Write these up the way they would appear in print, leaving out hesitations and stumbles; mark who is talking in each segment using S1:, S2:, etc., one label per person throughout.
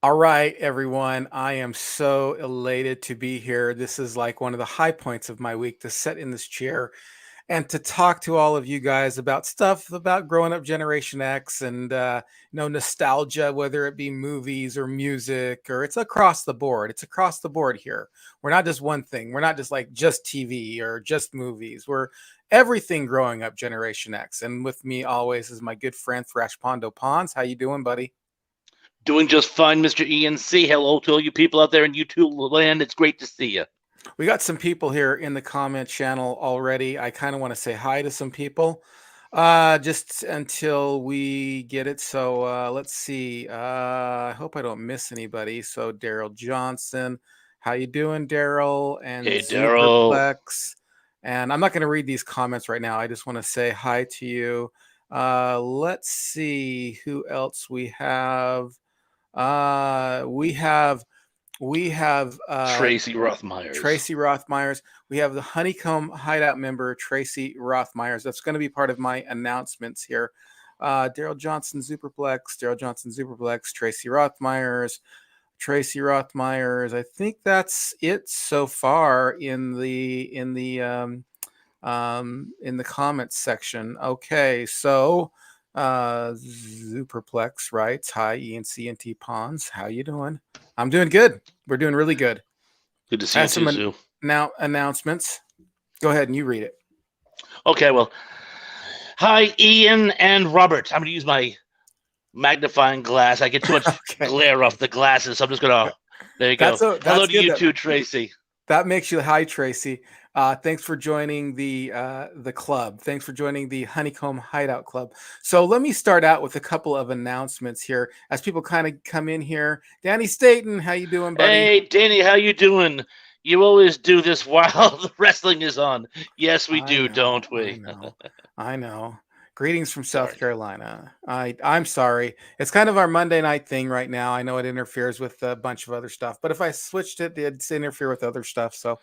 S1: All right, everyone. I am so elated to be here. This is like one of the high points of my week to sit in this chair and to talk to all of you guys about stuff about growing up Generation X and nostalgia, whether it be movies or music, or it's across the board. It's across the board here. We're not just one thing. We're not just like just TV or just movies. We're everything growing up Generation X. And with me always is my good friend Thrash Pondo Pons. How you doing, buddy?
S2: Doing just fine, Mr. ENC. Hello to all you people out there in YouTube land. It's great to see you.
S1: We got some people here in the comment channel already. I kind of want to say hi to some people just until we get it. So let's see. I hope I don't miss anybody. So Daryl Johnson, how you doing, Daryl? And
S2: Hey, Daryl.
S1: Superplex. And I'm not going to read these comments right now. I just want to say hi to you. Let's see who else we have. We have
S2: Tracy Rothmeyers.
S1: Tracy Rothmeyers. We have the Honeycomb Hideout member, Tracy Rothmeyers. That's going to be part of my announcements here. Daryl Johnson Superplex, Tracy Rothmeyers. I think that's it so far in the comments section. Okay, so Superplex writes, "Hi, ENC and T Pons. How you doing? I'm doing good. We're doing really good.
S2: Good to see
S1: I
S2: you
S1: have
S2: too,
S1: some
S2: Sue.
S1: now announcements. Go ahead and you read it.
S2: Okay, well, hi, Ian and Robert. I'm going to use my magnifying glass. I get too much
S1: Okay,
S2: glare off the glasses, so I'm just going to. There you go. Hello
S1: that's
S2: to
S1: good.
S2: you
S1: That
S2: too, Tracy.
S1: that makes you hi, Tracy. Thanks for joining the club. Thanks for joining the Honeycomb Hideout Club. So let me start out with a couple of announcements here as people kind of come in here. Danny Staten, how you doing, buddy?
S2: Hey, Danny, how you doing? You always do this while the wrestling is on. Yes, we
S1: I
S2: do,
S1: know,
S2: don't
S1: I
S2: we?
S1: know, I know. Greetings from South
S2: Sorry.
S1: Carolina. I'm sorry. It's kind of our Monday night thing right now. I know it interferes with a bunch of other stuff, but if I switched it, it'd interfere with other stuff. So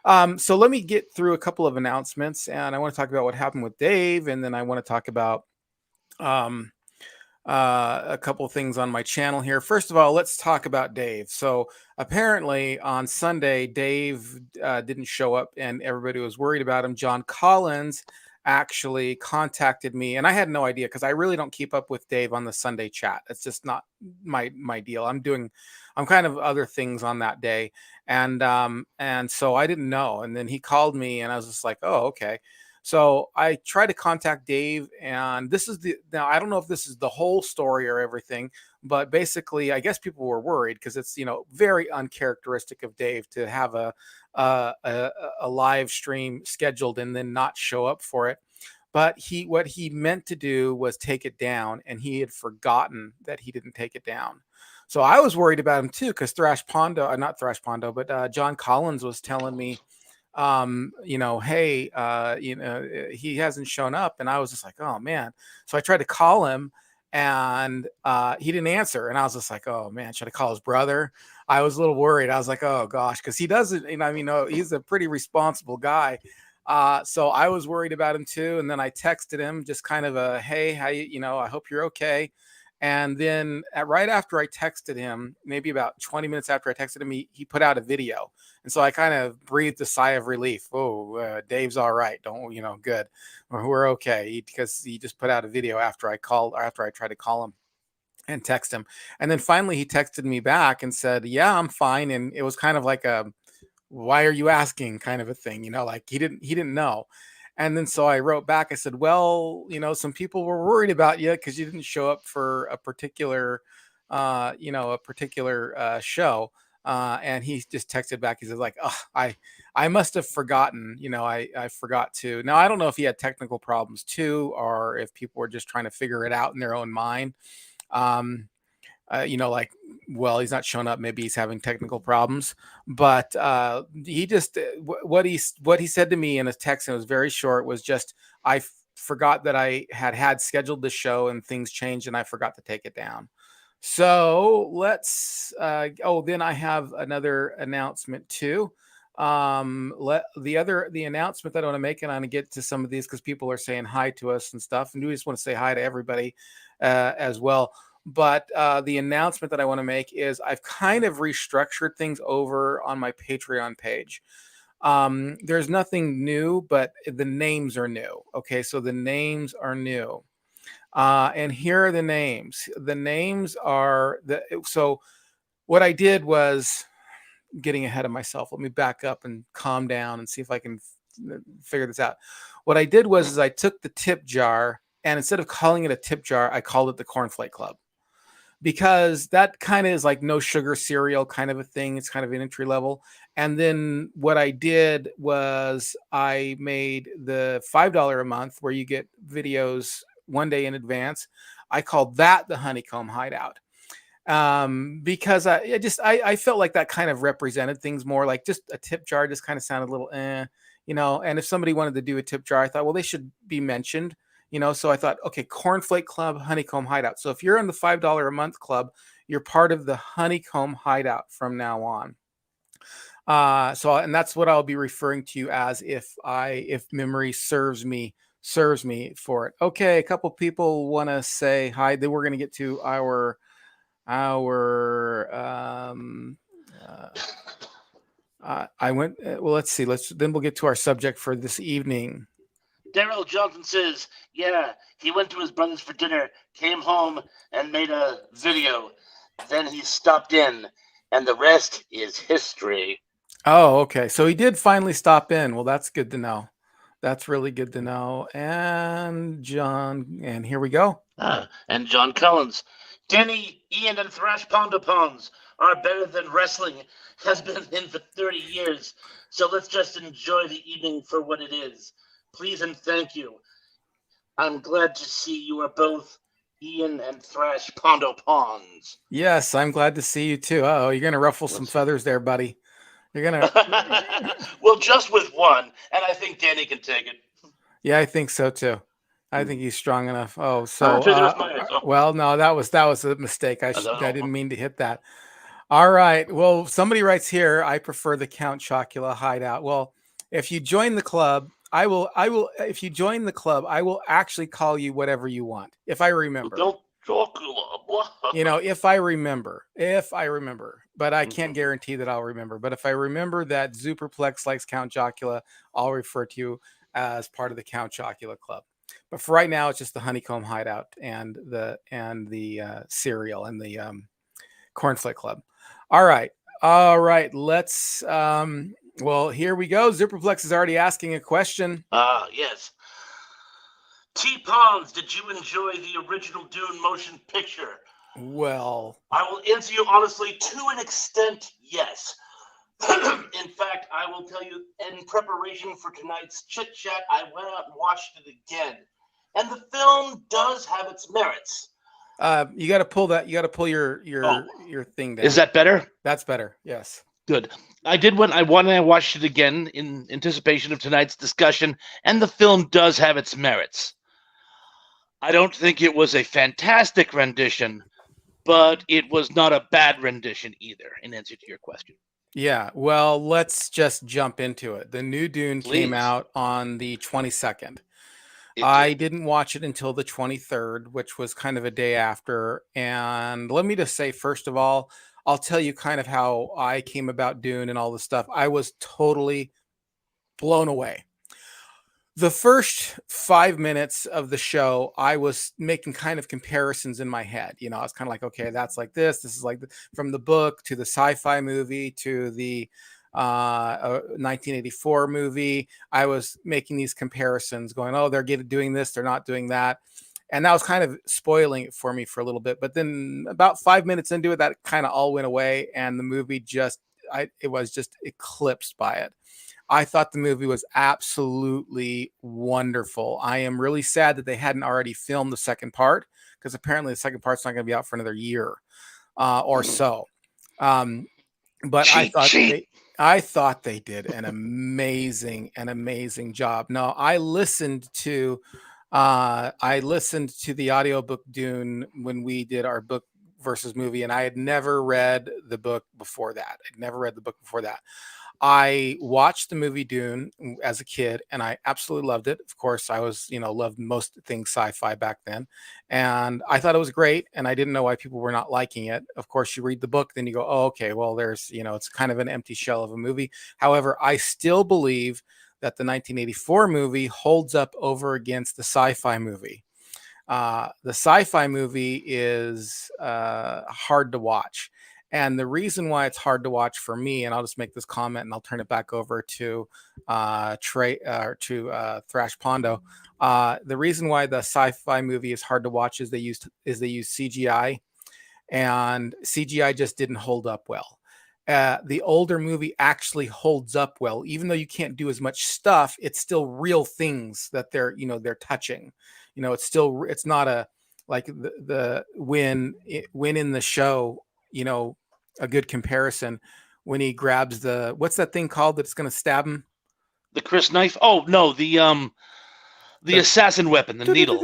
S1: let me get through a couple of announcements, and I want to talk about what happened with Dave, and then I want to talk about um, a couple of things on my channel here. First of all, let's talk about Dave. So apparently on Sunday, Dave didn't show up, and everybody was worried about him. John Collins actually contacted me, and I had no idea because I really don't keep up with Dave on the Sunday chat. It's just not my deal. I'm kind of other things on that day, and so I didn't know. And then he called me, and I was just like, oh, okay. So I tried to contact Dave, and this is the now I don't know if this is the whole story or everything, but basically, I guess people were worried because it's very uncharacteristic of Dave to have a, a a live stream scheduled and then not show up for it. But what he meant to do was take it down, and he had forgotten that he didn't take it down. So I was worried about him too because not Thrash Pondo, but John Collins was telling me hey, he hasn't shown up. And I was just like, oh man. So I tried to call him and he didn't answer. And I was just like, oh man, should I call his brother? I was a little worried. I was like, oh gosh, because he doesn't, he's a pretty responsible guy. So I was worried about him too. And then I texted him just kind of a, hey, how I hope you're okay. And then right after I texted him, maybe about 20 minutes after I texted him, he put out a video. And so I kind of breathed a sigh of relief. Oh, Dave's all right. Don't, good. We're okay. Because he just put out a video after I tried to call him and text him. And then finally he texted me back and said, yeah, I'm fine. And it was kind of like a, why are you asking kind of a thing, like he didn't know. And then so I wrote back, I said, well, some people were worried about you because you didn't show up for a particular show. And he just texted back, he says like, oh, I must have forgotten, I forgot to. Now I don't know if he had technical problems too, or if people were just trying to figure it out in their own mind. um like, well, he's not showing up, maybe he's having technical problems. But he just what he said to me in a text, and it was very short, was just, forgot that I had scheduled the show and things changed and I forgot to take it down. So let's then I have another announcement too. The announcement that I want to make, and I'm going to get to some of these because people are saying hi to us and stuff, and we just want to say hi to everybody as well. But the announcement that I want to make is I've kind of restructured things over on my Patreon page. There's nothing new, but the names are new. Okay, so the names are new. And here are the names. The names are the so what I did was getting ahead of myself. Let me back up and calm down and see if I can figure this out. What I did was is I took the tip jar and instead of calling it a tip jar, I called it the Cornflake Club because that kind of is like no sugar cereal kind of a thing. It's kind of an entry level. And then what I did was I made the $5 a month where you get videos one day in advance. I called that the Honeycomb Hideout because I felt like that kind of represented things more. Like just a tip jar just kind of sounded a little and if somebody wanted to do a tip jar, I thought, well, they should be mentioned, so I thought, okay, Cornflake Club, Honeycomb Hideout. So if you're in the $5 a month club, you're part of the Honeycomb Hideout from now on. And that's what I'll be referring to you as if memory serves me for it. Okay, a couple people want to say hi. Then we're going to get to our I went well, let's see, we'll get to our subject for this evening.
S2: Daryl Johnson says, yeah, he went to his brother's for dinner, came home, and made a video. Then he stopped in, and the rest is history.
S1: Oh, okay. So he did finally stop in. Well, that's good to know. That's really good to know. And John, and here we go.
S2: And John Collins. Danny, Ian, and Thrash Pondopons are better than wrestling has been in for 30 years. So let's just enjoy the evening for what it is. Please and thank you. I'm glad to see you are both Ian and Thrash Pondopons.
S1: Yes, I'm glad to see you too. Oh, you're going to ruffle some feathers there, buddy. You're going to.
S2: Well, just with one. And I think Danny can take it.
S1: Yeah, I think so too. I think he's strong enough. Oh, so well, no, that was a mistake. I didn't mean to hit that. All right. Well, somebody writes here, I prefer the Count Chocula Hideout. Well, if you join the club, I will if you join the club, I will actually call you whatever you want. If I remember. If I remember. But I can't guarantee that I'll remember. But if I remember that Superplex likes Count Chocula, I'll refer to you as part of the Count Chocula Club. But for right now, it's just the Honeycomb Hideout and the cereal and the Cornflake Club. All right. Let's. Well, here we go. Zipperplex is already asking a question.
S2: Yes. T-Pons, did you enjoy the original Dune motion picture?
S1: Well,
S2: I will answer you honestly, to an extent, yes. In fact, I will tell you, in preparation for tonight's chit chat, I went out and watched it again, and the film does have its merits.
S1: You got to pull that. You got to pull your thing down.
S2: Is that better?
S1: That's better. Yes.
S2: Good. I did when I watched it again in anticipation of tonight's discussion, and the film does have its merits. I don't think it was a fantastic rendition, but it was not a bad rendition either, in answer to your question.
S1: Yeah, well, let's just jump into it. The new Dune came out on the 22nd. I didn't watch it until the 23rd, which was kind of a day after. And let me just say, first of all, I'll tell you kind of how I came about Dune and all this stuff. I was totally blown away. The first 5 minutes of the show, I was making kind of comparisons in my head. I was kind of like, okay, that's like this. This is like from the book to the sci-fi movie to the 1984 movie. I was making these comparisons going, oh, they're doing this, they're not doing that. And that was kind of spoiling it for me for a little bit. But then about 5 minutes into it, that kind of all went away. And the movie it was just eclipsed by it. I thought the movie was absolutely wonderful. I am really sad that they hadn't already filmed the second part, because apparently the second part's not going to be out for another year or so. But I thought they did an amazing job. Now, I listened to the audiobook Dune when we did our book versus movie, and I had never read the book before that. I watched the movie Dune as a kid, and I absolutely loved it. Of course, I was, loved most things sci-fi back then, and I thought it was great. And I didn't know why people were not liking it. Of course, you read the book, then you go, "Oh, okay. Well, it's kind of an empty shell of a movie." However, I still believe that the 1984 movie holds up over against the sci-fi movie. The sci-fi movie is hard to watch, and the reason why it's hard to watch for me, and I'll just make this comment, and I'll turn it back over to Thrash Pondo. The reason why the sci-fi movie is hard to watch is they use CGI, and CGI just didn't hold up well. The older movie actually holds up well, even though you can't do as much stuff. It's still real things that they're touching. It's not a like the when in the show. A good comparison when he grabs what's that thing called that's going to stab him?
S2: The Chris knife? Oh no, the assassin weapon, the needle.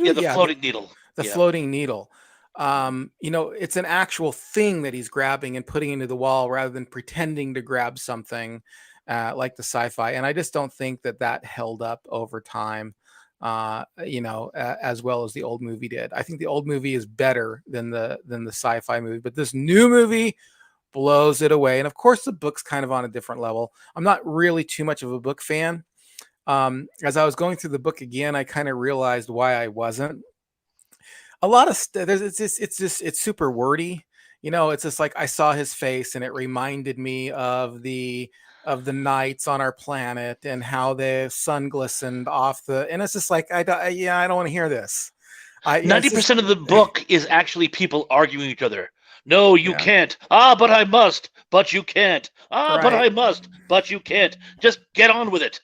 S2: Yeah, the floating needle.
S1: The floating needle. It's an actual thing that he's grabbing and putting into the wall rather than pretending to grab something like the sci-fi. And I just don't think that held up over time, as well as the old movie did. I think the old movie is better than the sci-fi movie, but this new movie blows it away. And of course, the book's kind of on a different level. I'm not really too much of a book fan. As I was going through the book again, I kind of realized why I wasn't. A lot of it's super wordy. It's just like I saw his face and it reminded me of the nights on our planet and how the sun glistened off and it's just like I don't want to hear this.
S2: 90% of the book is actually people arguing each other. No, you can't. Ah, but I must. But you can't. Ah, right. But I must. But you can't. Just get on with it.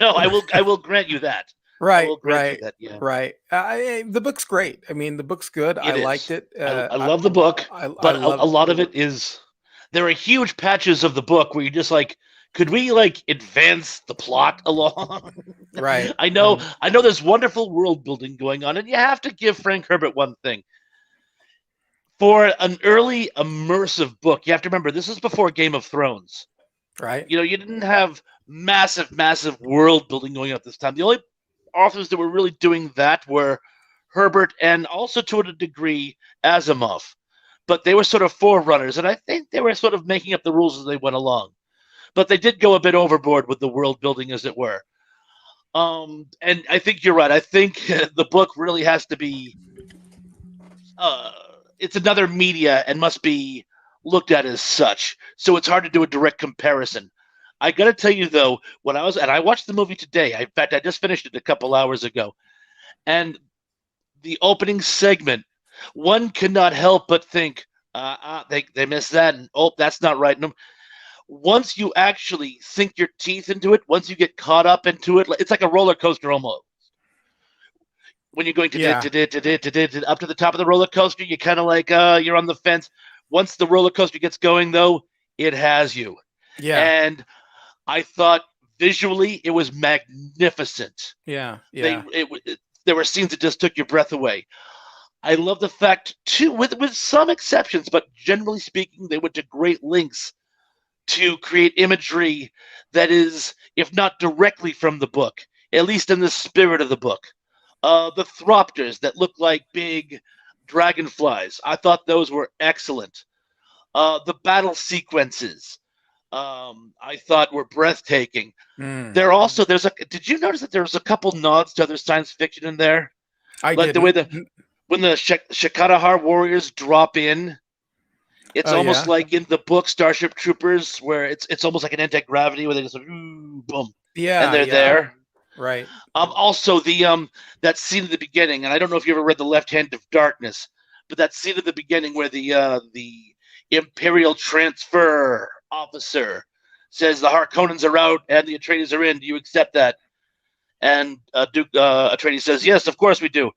S2: I will grant you that.
S1: Right. Right. The book's great. I mean, the book's good. I liked it.
S2: I love the book, but a lot of it is. There are huge patches of the book where you're just like, could we advance the plot along?
S1: Right.
S2: I know there's wonderful world building going on, and you have to give Frank Herbert one thing. For an early immersive book, you have to remember this is before Game of Thrones.
S1: Right.
S2: You didn't have massive world building going on at this time. The only authors that were really doing that were Herbert and also to a degree Asimov. But they were sort of forerunners, and I think they were sort of making up the rules as they went along. But they did go a bit overboard with the world building, as it were. And I think you're right. I think the book really has to be it's another media and must be looked at as such. So it's hard to do a direct comparison. I got to tell you, though, I watched the movie today. In fact, I just finished it a couple hours ago. And the opening segment, one cannot help but think, they missed that, and that's not right. No, once you actually sink your teeth into it, once you get caught up into it, it's like a roller coaster almost. When you're going up to the top of the roller coaster, you're kind of like you're on the fence. Once the roller coaster gets going, though, it has you.
S1: Yeah.
S2: And I thought visually it was magnificent.
S1: Yeah.
S2: There were scenes that just took your breath away. I love the fact, too, with some exceptions, but generally speaking, they went to great lengths to create imagery that is, if not directly from the book, at least in the spirit of the book. The Thropters that look like big dragonflies, I thought those were excellent. The battle sequences, I thought were breathtaking. Did you notice that there was a couple nods to other science fiction in there?
S1: I
S2: did. The way when the Shakatahar warriors drop in, it's almost like in the book Starship Troopers, where it's almost like an anti-gravity where they just boom, and they're there.
S1: Right.
S2: Also, that scene at the beginning, and I don't know if you ever read The Left Hand of Darkness, but that scene at the beginning where the Imperial transfer officer says the Harkonnens are out and the Atreides are in. Do you accept that? And Duke Atreides says, yes, of course we do.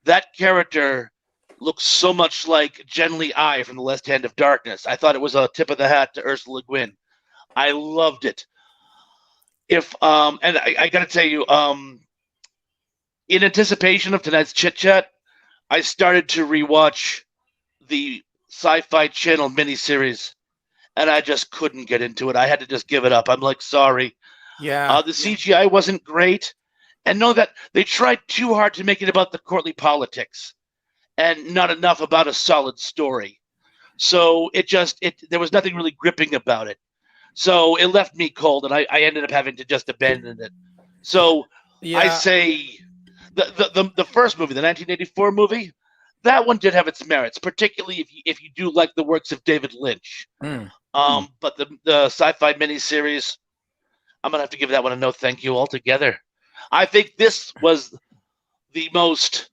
S2: That character looks so much like Genly I from The Left Hand of Darkness. I thought it was a tip of the hat to Ursula Gwynn. I loved it. And I got to tell you, in anticipation of tonight's chit chat, I started to rewatch the Sci-Fi Channel miniseries, and I just couldn't get into it. I had to just give it up. I'm like, sorry.
S1: Yeah.
S2: The CGI wasn't great, and know that they tried too hard to make it about the courtly politics, and not enough about a solid story. So it there was nothing really gripping about it. So it left me cold, and I ended up having to just abandon it. So I
S1: Yeah.
S2: say the first movie, the 1984 movie, that one did have its merits, particularly if you do like the works of David Lynch.
S1: Mm.
S2: But the sci-fi miniseries, I'm gonna have to give that one a no thank you altogether. I think this was the most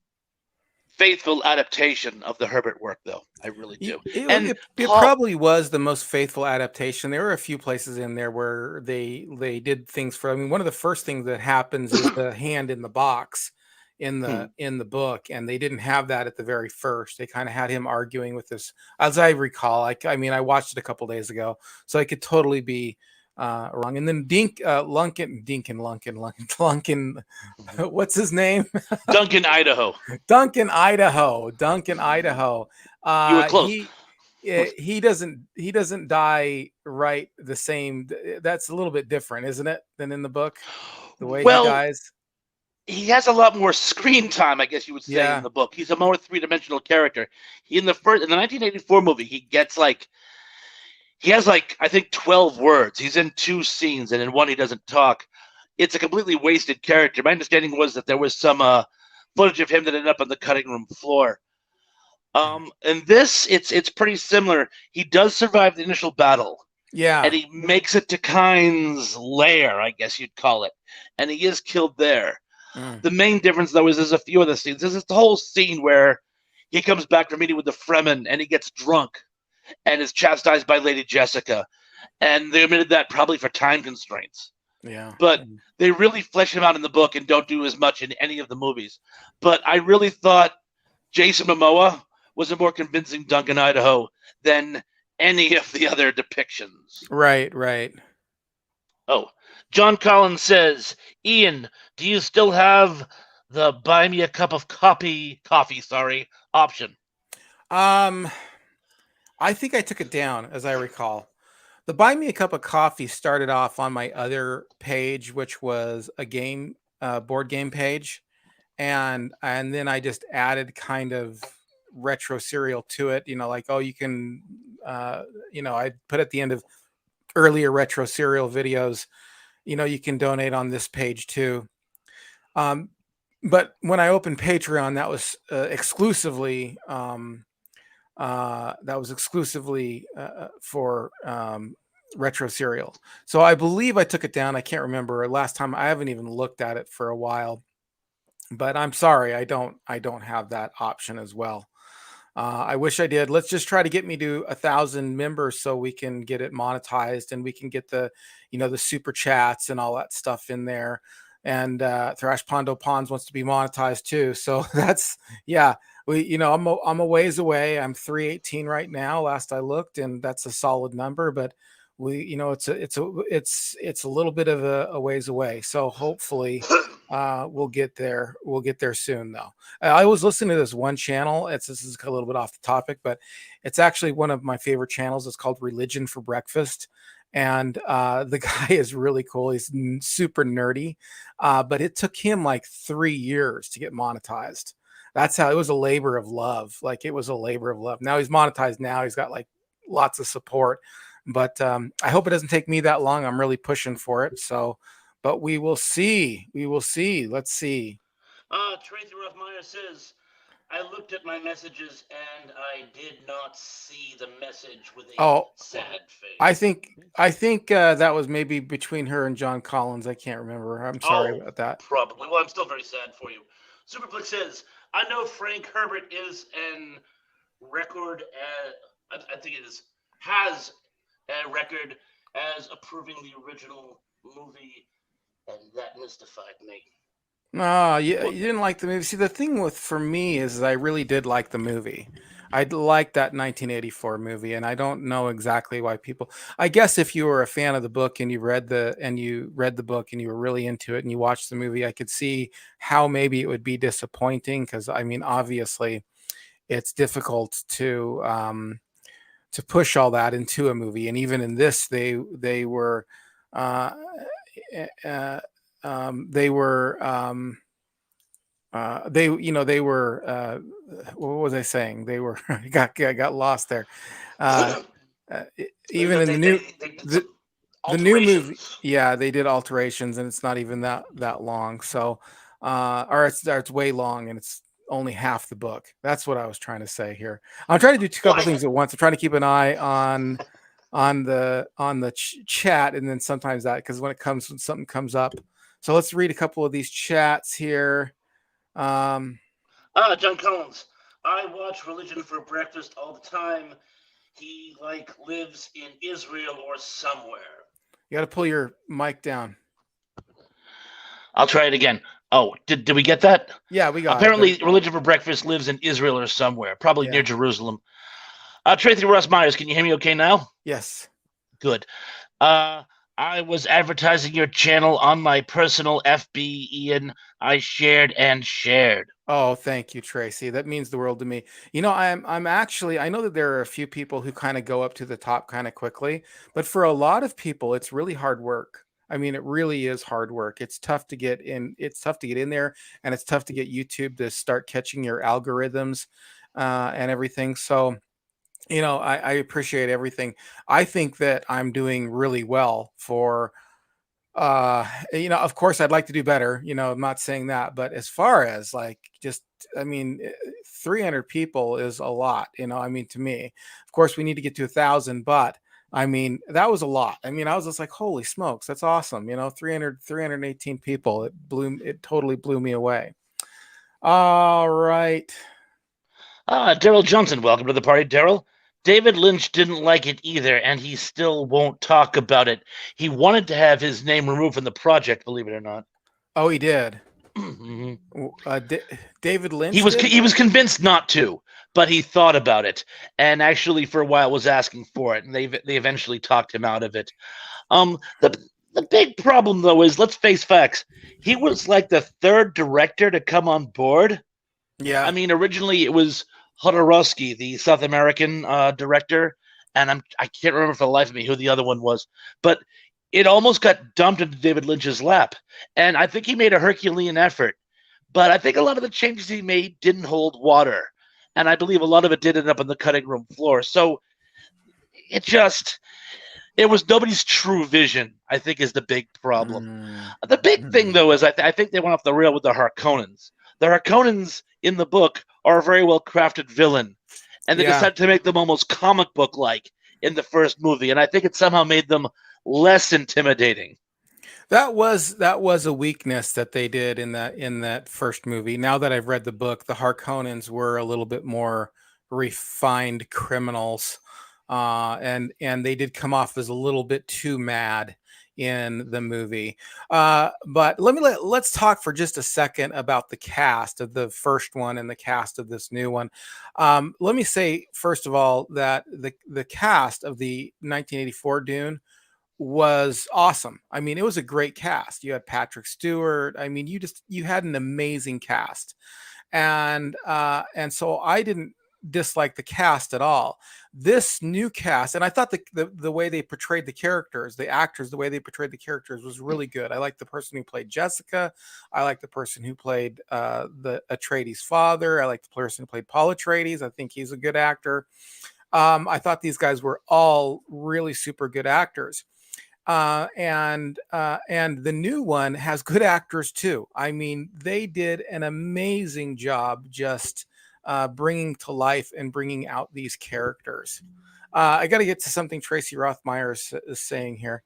S2: faithful adaptation of the Herbert work, though. I really do. And
S1: It
S2: Paul,
S1: probably was the most faithful adaptation. There were a few places in there where they did things for. I mean, one of the first things that happens is the hand in the box in the book, and they didn't have that at the very first. They kind of had him arguing with this, as I recall. I mean, I watched it a couple days ago, so I could totally be wrong. And then Lunkin, what's his name?
S2: Duncan, Idaho.
S1: Duncan, Idaho.
S2: You were close.
S1: He he doesn't die right the same. That's a little bit different, isn't it, than in the book? The way he
S2: Well,
S1: dies.
S2: he has a lot more screen time, I guess you would say, in
S1: Yeah.
S2: the book. He's a more three-dimensional character. In the 1984 movie, he has like I think 12 words. He's in two scenes, and in one he doesn't talk. It's a completely wasted character. My understanding was that there was some footage of him that ended up on the cutting room floor. And this, it's pretty similar. He does survive the initial battle,
S1: Yeah.
S2: and he makes it to Kyne's lair, I guess you'd call it, and he is killed there.
S1: Mm.
S2: The main difference, though, is there's a few other scenes. There's this whole scene where he comes back from meeting with the Fremen, and he gets drunk and is chastised by Lady Jessica, and they omitted that probably for time constraints.
S1: Yeah.
S2: But they really flesh him out in the book and don't do as much in any of the movies. But I really thought Jason Momoa was a more convincing Duncan Idaho than any of the other depictions.
S1: Right. Right.
S2: Oh, John Collins says, Ian, do you still have the buy me a cup of coffee, sorry, option?
S1: Um, I think I took it down, as I recall. The Buy Me a Cup of Coffee started off on my other page, which was a board game page, and then I just added kind of retro serial to it. You know, like, oh, you can, I put at the end of earlier retro serial videos, you can donate on this page too. But when I opened Patreon, that was exclusively for retro serial. So I believe I took it down. I can't remember last time. I haven't even looked at it for a while. But I'm sorry, I don't have that option as well. I wish I did. Let's just try to get me to 1,000 members so we can get it monetized and we can get the super chats and all that stuff in there. And Thrash Pondo Ponds wants to be monetized too. So that's yeah. I'm a ways away. I'm 318 right now. Last I looked, and that's a solid number. But it's a little bit of a ways away. So hopefully we'll get there. We'll get there soon, though. I was listening to this one channel. This is a little bit off the topic, but it's actually one of my favorite channels. It's called Religion for Breakfast, and the guy is really cool. He's super nerdy, but it took him like 3 years to get monetized. That's how it was a labor of love. Like it was a labor of love. Now he's monetized. Now he's got like lots of support, but I hope it doesn't take me that long. I'm really pushing for it. So, but we will see. We will see. Let's see.
S2: Tracy Ruffmeyer says, I looked at my messages and I did not see the message with a
S1: Oh,
S2: sad face.
S1: I think that was maybe between her and John Collins. I can't remember. I'm sorry about that.
S2: Probably. Well, I'm still very sad for you. Superflix says, I know Frank Herbert is an record, I think it is, has a record as approving the original movie, and that mystified me.
S1: No, you didn't like the movie. See, the thing for me is I really did like the movie. I liked that 1984 movie, and I don't know exactly why people. I guess if you were a fan of the book and you read the book and you were really into it and you watched the movie, I could see how maybe it would be disappointing because I mean, obviously, it's difficult push all that into a movie. And even in this, they were uh, they were they they were what was I saying? They were I got lost there. Uh, Even in
S2: They did
S1: the
S2: some
S1: the new movie,
S2: alterations.
S1: yeah, they did alterations, and it's not even that long. So, or it's way long, and it's only half the book. That's what I was trying to say here. I'm trying to do two couple
S2: Why?
S1: things at once. I'm trying to keep an eye on the chat, and then sometimes that because when something comes up. So let's read a couple of these chats here. Um,
S2: John Collins. I watch religion for breakfast all the time. He lives in Israel or somewhere.
S1: you got to pull your mic down.
S2: I'll try it again. Oh, did we get that?
S1: Yeah, we got
S2: Apparently,
S1: it.
S2: religion for breakfast lives in Israel or somewhere, probably
S1: Yeah.
S2: near Jerusalem. Tracy Russ Myers, can you hear me okay now?
S1: Yes.
S2: Good. I was advertising your channel on my personal FB, Ian. I shared and shared.
S1: Oh, thank you, Tracy. That means the world to me. I'm actually I know that there are a few people who kind of go up to the top kind of quickly, but for a lot of people, it's really hard work. I mean, it really is hard work. It's tough to get in. It's tough to get in there, and it's tough to get YouTube to start catching your algorithms and everything. So, I appreciate everything. I think that I'm doing really well for of course I'd like to do better. I'm not saying that, but as far as like just I mean 300 people is a lot, I mean to me. Of course we need to get to 1,000, but I mean that was a lot. I mean I was just like holy smokes, that's awesome. 318 people. It totally blew me away. All right.
S2: Daryl Johnson, welcome to the party, Daryl. David Lynch didn't like it either, and he still won't talk about it. He wanted to have his name removed from the project, believe it or not.
S1: Oh, he did.
S2: Mhm.
S1: David Lynch.
S2: He was convinced not to, but he thought about it, and actually for a while was asking for it, and they eventually talked him out of it. The big problem though is, let's face facts, he was like the third director to come on board.
S1: Yeah.
S2: I mean, originally it was Hodorowski, the South American director, and I can't remember for the life of me who the other one was, but it almost got dumped into David Lynch's lap, and I think he made a Herculean effort, but I think a lot of the changes he made didn't hold water, and I believe a lot of it did end up on the cutting room floor. So it was nobody's true vision, I think, is the big problem. The big thing, though, is I think they went off the rail with the Harkonnens. The Harkonnens in the book are a very well-crafted villain, and they decided to make them almost comic book-like in the first movie, and I think it somehow made them less intimidating.
S1: That was a weakness that they did in that first movie. Now that I've read the book, the Harkonnens were a little bit more refined criminals, and they did come off as a little bit too mad in the movie. But let's talk for just a second about the cast of the first one and the cast of this new one. Let me say first of all that the cast of the 1984 Dune was awesome. I mean, it was a great cast. You had Patrick Stewart. I mean, you had an amazing cast, and so I didn't dislike the cast at all. This new cast, and I thought the way they portrayed the characters, the actors, the way they portrayed the characters was really good. I liked the person who played Jessica. I liked the person who played the Atreides' father. I liked the person who played Paul Atreides. I think he's a good actor. I thought these guys were all really super good actors. And the new one has good actors too. I mean, they did an amazing job just bringing to life and bringing out these characters. I got to get to something Tracy Rothmeyer is saying here.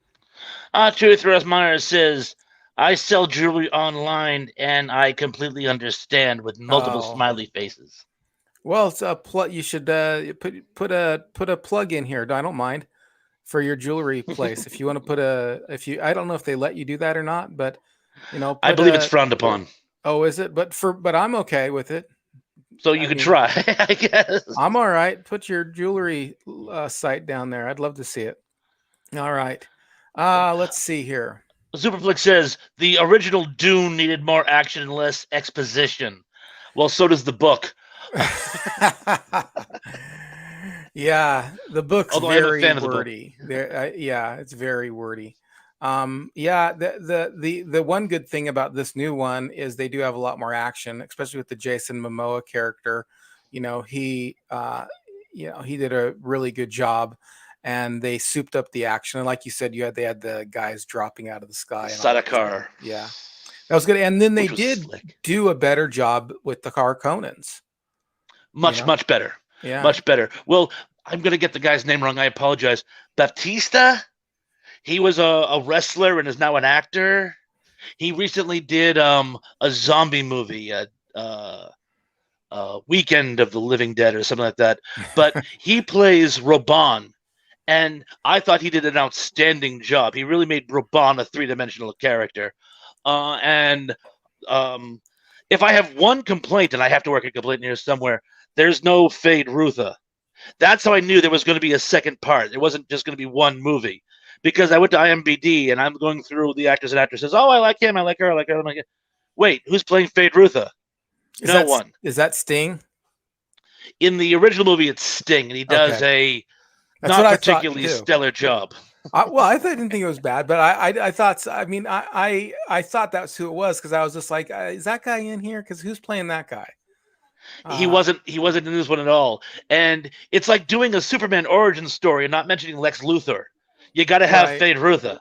S2: Tracy Rothmeyer says, I sell jewelry online, and I completely understand, with multiple smiley faces.
S1: Well, it's a plug. You should put a plug in here. I don't mind. For your jewelry place, if you want to put I don't know if they let you do that or not, but
S2: I believe it's frowned upon.
S1: Oh, is it? But I'm okay with it.
S2: So you could try, I guess.
S1: I'm all right. Put your jewelry site down there. I'd love to see it. All right. Let's see here.
S2: Superflix says the original Dune needed more action and less exposition. Well, so does the book.
S1: Yeah, the book's
S2: Although I am a
S1: very
S2: fan of the book.
S1: wordy. Yeah, it's very wordy. Yeah, the one good thing about this new one is they do have a lot more action, especially with the Jason Momoa character. You know, he did a really good job, and they souped up the action. And like you said, they had the guys dropping out of the
S2: The
S1: sky and all that stuff.
S2: Sadakar,
S1: Yeah, that was good. And then they
S2: which was
S1: did
S2: slick.
S1: do a better job with the Harkonnens. You
S2: Much,
S1: know,
S2: much better.
S1: yeah,
S2: Much better. Well, I'm going to get the guy's name wrong. I apologize. Baptista? He was a wrestler and is now an actor. He recently did a zombie movie, Weekend of the Living Dead or something like that. But he plays Roban, and I thought he did an outstanding job. He really made Roban a three-dimensional character. And if I have one complaint, and I have to work a complaint here somewhere, there's no Fade Rutha. That's how I knew there was going to be a second part. It wasn't just going to be one movie. Because I went to IMDb and I'm going through the actors and actresses. Oh, I like him. I like her. I like her. I'm like, wait, who's playing Fade Rutha?
S1: is
S2: No
S1: that
S2: one.
S1: is that Sting?
S2: In the original movie, it's Sting, and he does
S1: Okay.
S2: a
S1: That's what
S2: not
S1: I thought
S2: particularly
S1: too.
S2: stellar job.
S1: Didn't think it was bad, but I thought. I mean, I thought that's who it was because I was just like, is that guy in here? Because who's playing that guy?
S2: He
S1: Uh,
S2: wasn't. He wasn't in this one at all. And it's like doing a Superman origin story and not mentioning Lex Luthor. You got to have
S1: right.
S2: Fade Rutha.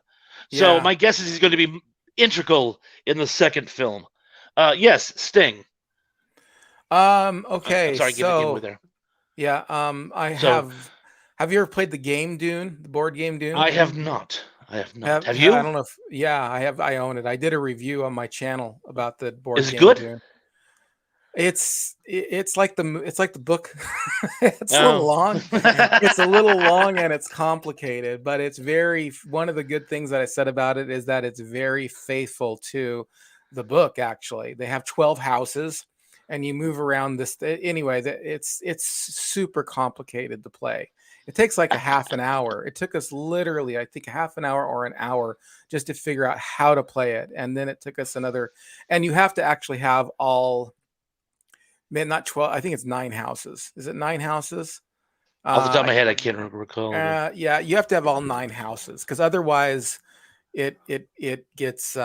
S2: So
S1: Yeah.
S2: my guess is he's going to be integral in the second film. Yes, Sting. I'm
S1: Okay.
S2: sorry, give me
S1: So
S2: there.
S1: yeah. I
S2: So
S1: have. Have you ever played the game Dune, the board game Dune?
S2: I have not. I have not. Have
S1: I
S2: you?
S1: don't know if. Yeah, I have. I own it. I did a review on my channel about the board
S2: Is it
S1: game
S2: good?
S1: Dune. It's like the book. It's a little
S2: Oh.
S1: long. It's a little long and it's complicated, but it's very one of the good things that I said about it is that it's very faithful to the book actually. They have 12 houses and you move around this anyway, that it's super complicated to play. It takes like a half an hour. It took us literally, I think, a half an hour or an hour just to figure out how to play it. And then it took us another, and you have to actually have all, man, not 12. I think it's 9 houses. Is it 9 houses?
S2: Off the top of
S1: I
S2: my head, I can't recall. But
S1: Yeah, you have to have all 9 houses because otherwise, it gets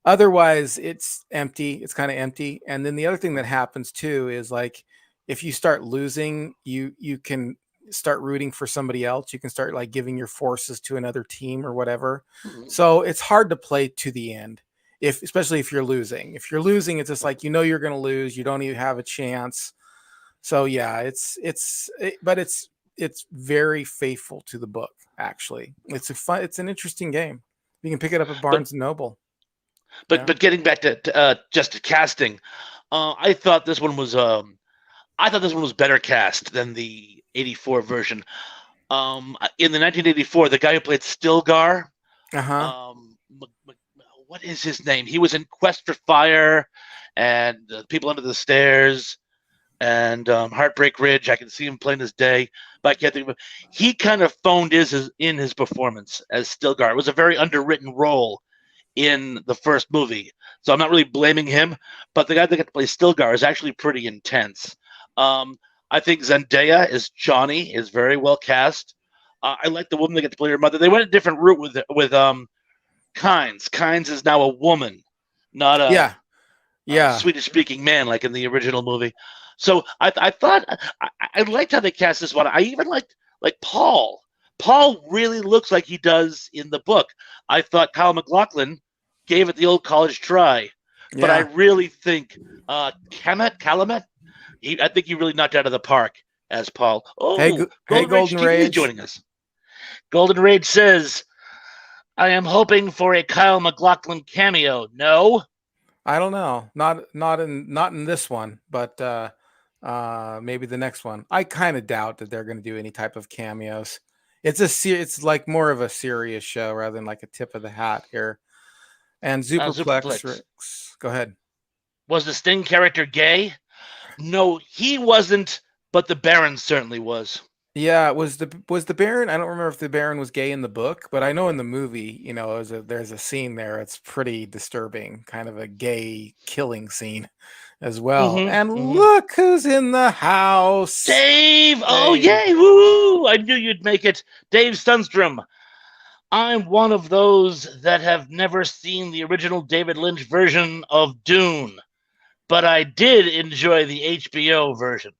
S1: otherwise it's empty. It's kind of empty. And then the other thing that happens too is like if you start losing, you can start rooting for somebody else. You can start like giving your forces to another team or whatever. So it's hard to play to the end if especially if you're losing. If you're losing, it's just like you're going to lose. You don't even have a chance. So yeah, but it's very faithful to the book. Actually, it's an interesting game. You can pick it up at
S2: but
S1: Barnes and Noble.
S2: but
S1: Yeah.
S2: but getting back to just to casting, I thought this one was better cast than the '84 version. In the 1984, the guy who played Stilgar,
S1: Uh huh.
S2: um, what is his name? He was in Quest for Fire and People Under the Stairs and Heartbreak Ridge. I can see him playing this day, but I can't think of it. He kind of phoned in his performance as Stilgar. It was a very underwritten role in the first movie, so I'm not really blaming him. But the guy that got to play Stilgar is actually pretty intense. Um, I think Zendaya as Johnny is very well cast. I like the woman that got to play her mother. They went a different route with Kynes. Kynes is now a woman, not
S1: Yeah.
S2: a
S1: Yeah.
S2: Swedish speaking man like in the original movie. So I thought I liked how they cast this one. I even liked like Paul. Paul really looks like he does in the book. I thought Kyle MacLachlan gave it the old college try, but I
S1: Yeah.
S2: really think Calumet, I think he really knocked out of the park as Paul. Oh,
S1: Hey,
S2: Golden Rage
S1: Golden
S2: TV is
S1: Rage.
S2: joining us. Golden Rage says, "I am hoping for a Kyle MacLachlan cameo." No,
S1: I don't know. Not in this one, but maybe the next one. I kind of doubt that they're going to do any type of cameos. It's like more of a serious show rather than like a tip of the hat here. And Superplex,
S2: Superplex.
S1: go ahead.
S2: Was the Sting character gay? No, he wasn't, but the Baron certainly was.
S1: Yeah, was the Baron? I don't remember if the Baron was gay in the book, but I know in the movie, there's a scene there. It's pretty disturbing, kind of a gay killing scene. as well.
S2: Mm-hmm.
S1: And
S2: Mm-hmm.
S1: look who's in the house.
S2: Dave! Oh,
S1: Dave.
S2: yay! Woo! I knew you'd make it. Dave Sunstrom. I'm one of those that have never seen the original David Lynch version of Dune, but I did enjoy the HBO version.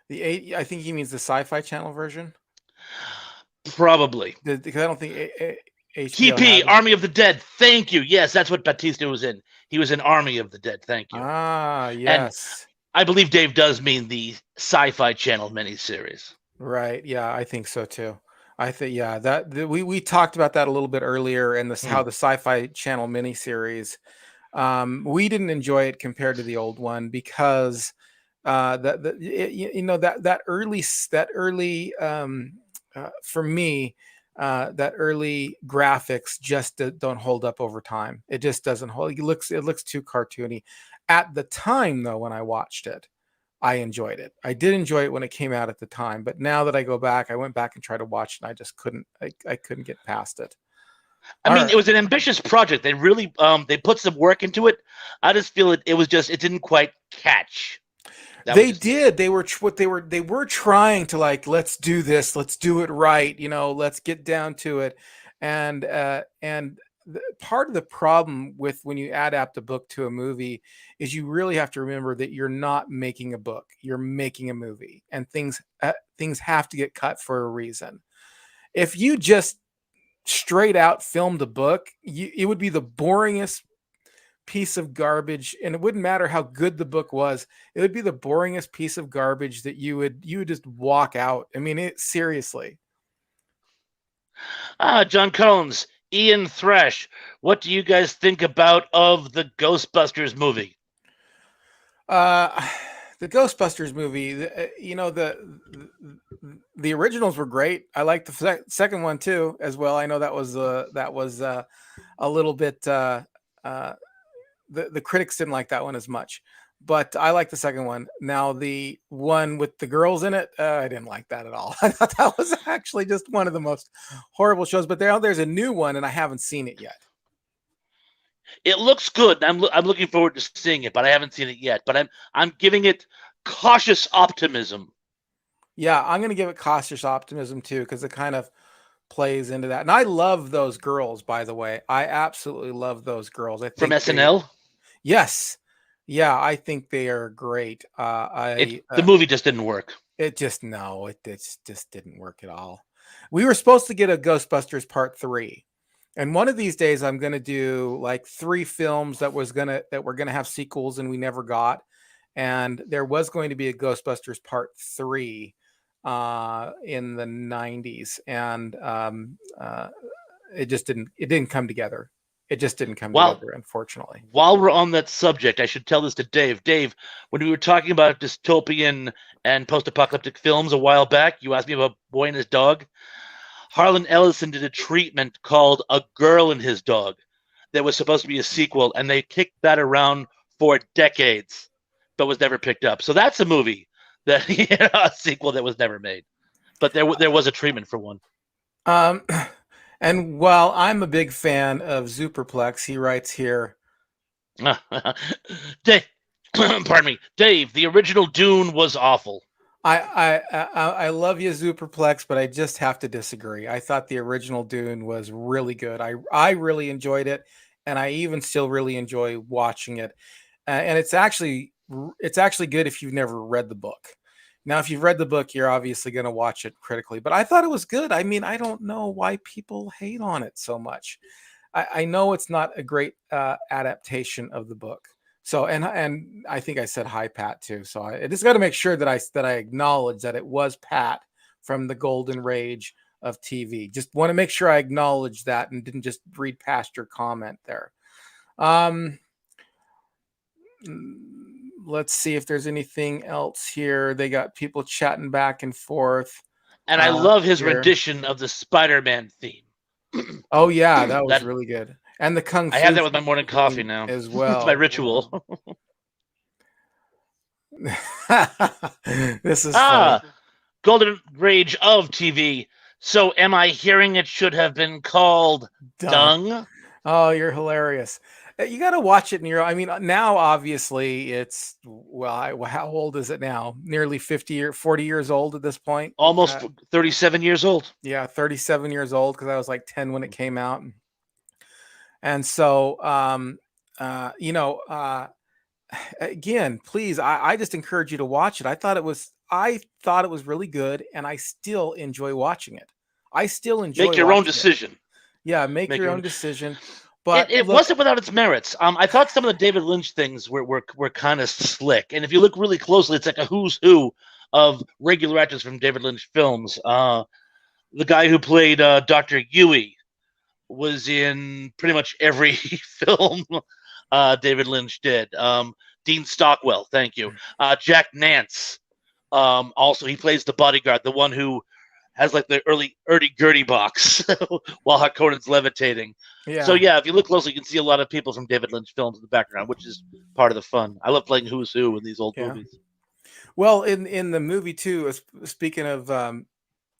S1: I think he means the Sci-Fi Channel version.
S2: Probably.
S1: Because I don't think HBO
S2: TP,
S1: has it.
S2: Army of the Dead. Thank you. Yes, that's what Batista was in. He was in Army of the Dead. Thank you.
S1: Ah,
S2: And
S1: yes.
S2: I believe Dave does mean the Sci-Fi Channel miniseries.
S1: Right. Yeah, I think so too. I think yeah, we talked about that a little bit earlier, and this how
S2: Mm.
S1: the Sci-Fi Channel miniseries. We didn't enjoy it compared to the old one because you know that early for me that early graphics just don't hold up over time. It just doesn't hold. It looks too cartoony. At the time though, when I watched it, I enjoyed it. I did enjoy it when it came out at the time, but now that I go back, I went back and tried to watch it, and I just couldn't. I couldn't get past it.
S2: I
S1: All
S2: mean,
S1: right.
S2: it was an ambitious project. They really they put some work into it. I just feel it was just it didn't quite catch. That was
S1: They
S2: just me.
S1: did. They were trying to, like, let's do this, let's do it right, let's get down to it. And part of the problem with when you adapt a book to a movie is you really have to remember that you're not making a book, you're making a movie, and things have to get cut for a reason. If you just straight out filmed a book, it would be the boringest piece of garbage, and it wouldn't matter how good the book was. It would be the boringest piece of garbage that you would just walk out. I mean, it seriously.
S2: John Collins, Ian Thresh. What do you guys think about of the Ghostbusters movie?
S1: uh the Ghostbusters movie, the originals were great. I liked the second one too as well. I know that was a little bit the critics didn't like that one as much, but I like the second one. Now the one with the girls in it, I didn't like that at all. I thought that was actually just one of the most horrible shows. But there's a new one, and I haven't seen it yet.
S2: It looks good. I'm looking forward to seeing it, but I haven't seen it yet. But I'm giving it cautious optimism.
S1: Yeah, I'm gonna give it cautious optimism too, because it kind of plays into that. And I love those girls, by the way. I absolutely love those girls. I
S2: From
S1: think
S2: SNL.
S1: yes, yeah, I think they are great.
S2: The movie just didn't work.
S1: It just no, it just didn't work at all. We were supposed to get a Ghostbusters Part 3. And one of these days I'm going to do like 3 films that were going to have sequels and we never got. And there was going to be a Ghostbusters Part 3 in the 90s, and it didn't come together. It just didn't come
S2: While
S1: together, unfortunately.
S2: while we're on that subject, I should tell this to Dave. Dave, when we were talking about dystopian and post-apocalyptic films a while back, you asked me about Boy and His Dog. Harlan Ellison did a treatment called A Girl and His Dog that was supposed to be a sequel, and they kicked that around for decades, but was never picked up. So that's a movie that a sequel that was never made, but there was a treatment for one.
S1: Um, and while I'm a big fan of Superplex, he writes here.
S2: Dave, pardon me, Dave. The original Dune was awful.
S1: I love you, Superplex, but I just have to disagree. I thought the original Dune was really good. I really enjoyed it, and I even still really enjoy watching it. And it's actually good if you've never read the book. Now, if you've read the book, you're obviously going to watch it critically. But I thought it was good. I mean, I don't know why people hate on it so much. I know it's not a great adaptation of the book. So, and I think I said hi, Pat, too. So I just got to make sure that I acknowledge that it was Pat from the Golden Rage of TV. Just want to make sure I acknowledge that and didn't just read past your comment there. Um, let's see if there's anything else here. They got people chatting back and forth.
S2: And I love his
S1: here.
S2: rendition of the Spider-Man theme.
S1: Oh yeah, that was really good. And the Kung Fu.
S2: I have that with my morning coffee now
S1: as well.
S2: It's my ritual.
S1: This is funny.
S2: Golden Rage of TV. So am I hearing it should have been called Dung?
S1: Oh, you're hilarious. You got to watch it in your. I mean, now obviously it's well. How old is it now? Nearly 40 years old at this point.
S3: Almost 37 years old.
S1: Yeah, 37 years old because I was like 10 when it came out, and so you know, again, please, I just encourage you to watch it. I thought it was really good, and I still enjoy watching it. I still enjoy
S3: Make your own
S1: watching it.
S3: decision.
S1: Yeah, make your own decision. But
S3: it wasn't without its merits. I thought some of the David Lynch things were kind of slick, and if you look really closely, it's like a who's who of regular actors from David Lynch films. The guy who played Dr. Yui was in pretty much every film David Lynch did. Dean Stockwell, thank you. Jack Nance. Also, he plays the bodyguard, the one who has like the early Erdy-Gurdy box while Harkonnen's levitating.
S1: yeah.
S3: So yeah, if you look closely, you can see a lot of people from David Lynch films in the background, which is part of the fun. I love playing Who's Who in these old movies.
S1: Well, in the movie too, speaking of the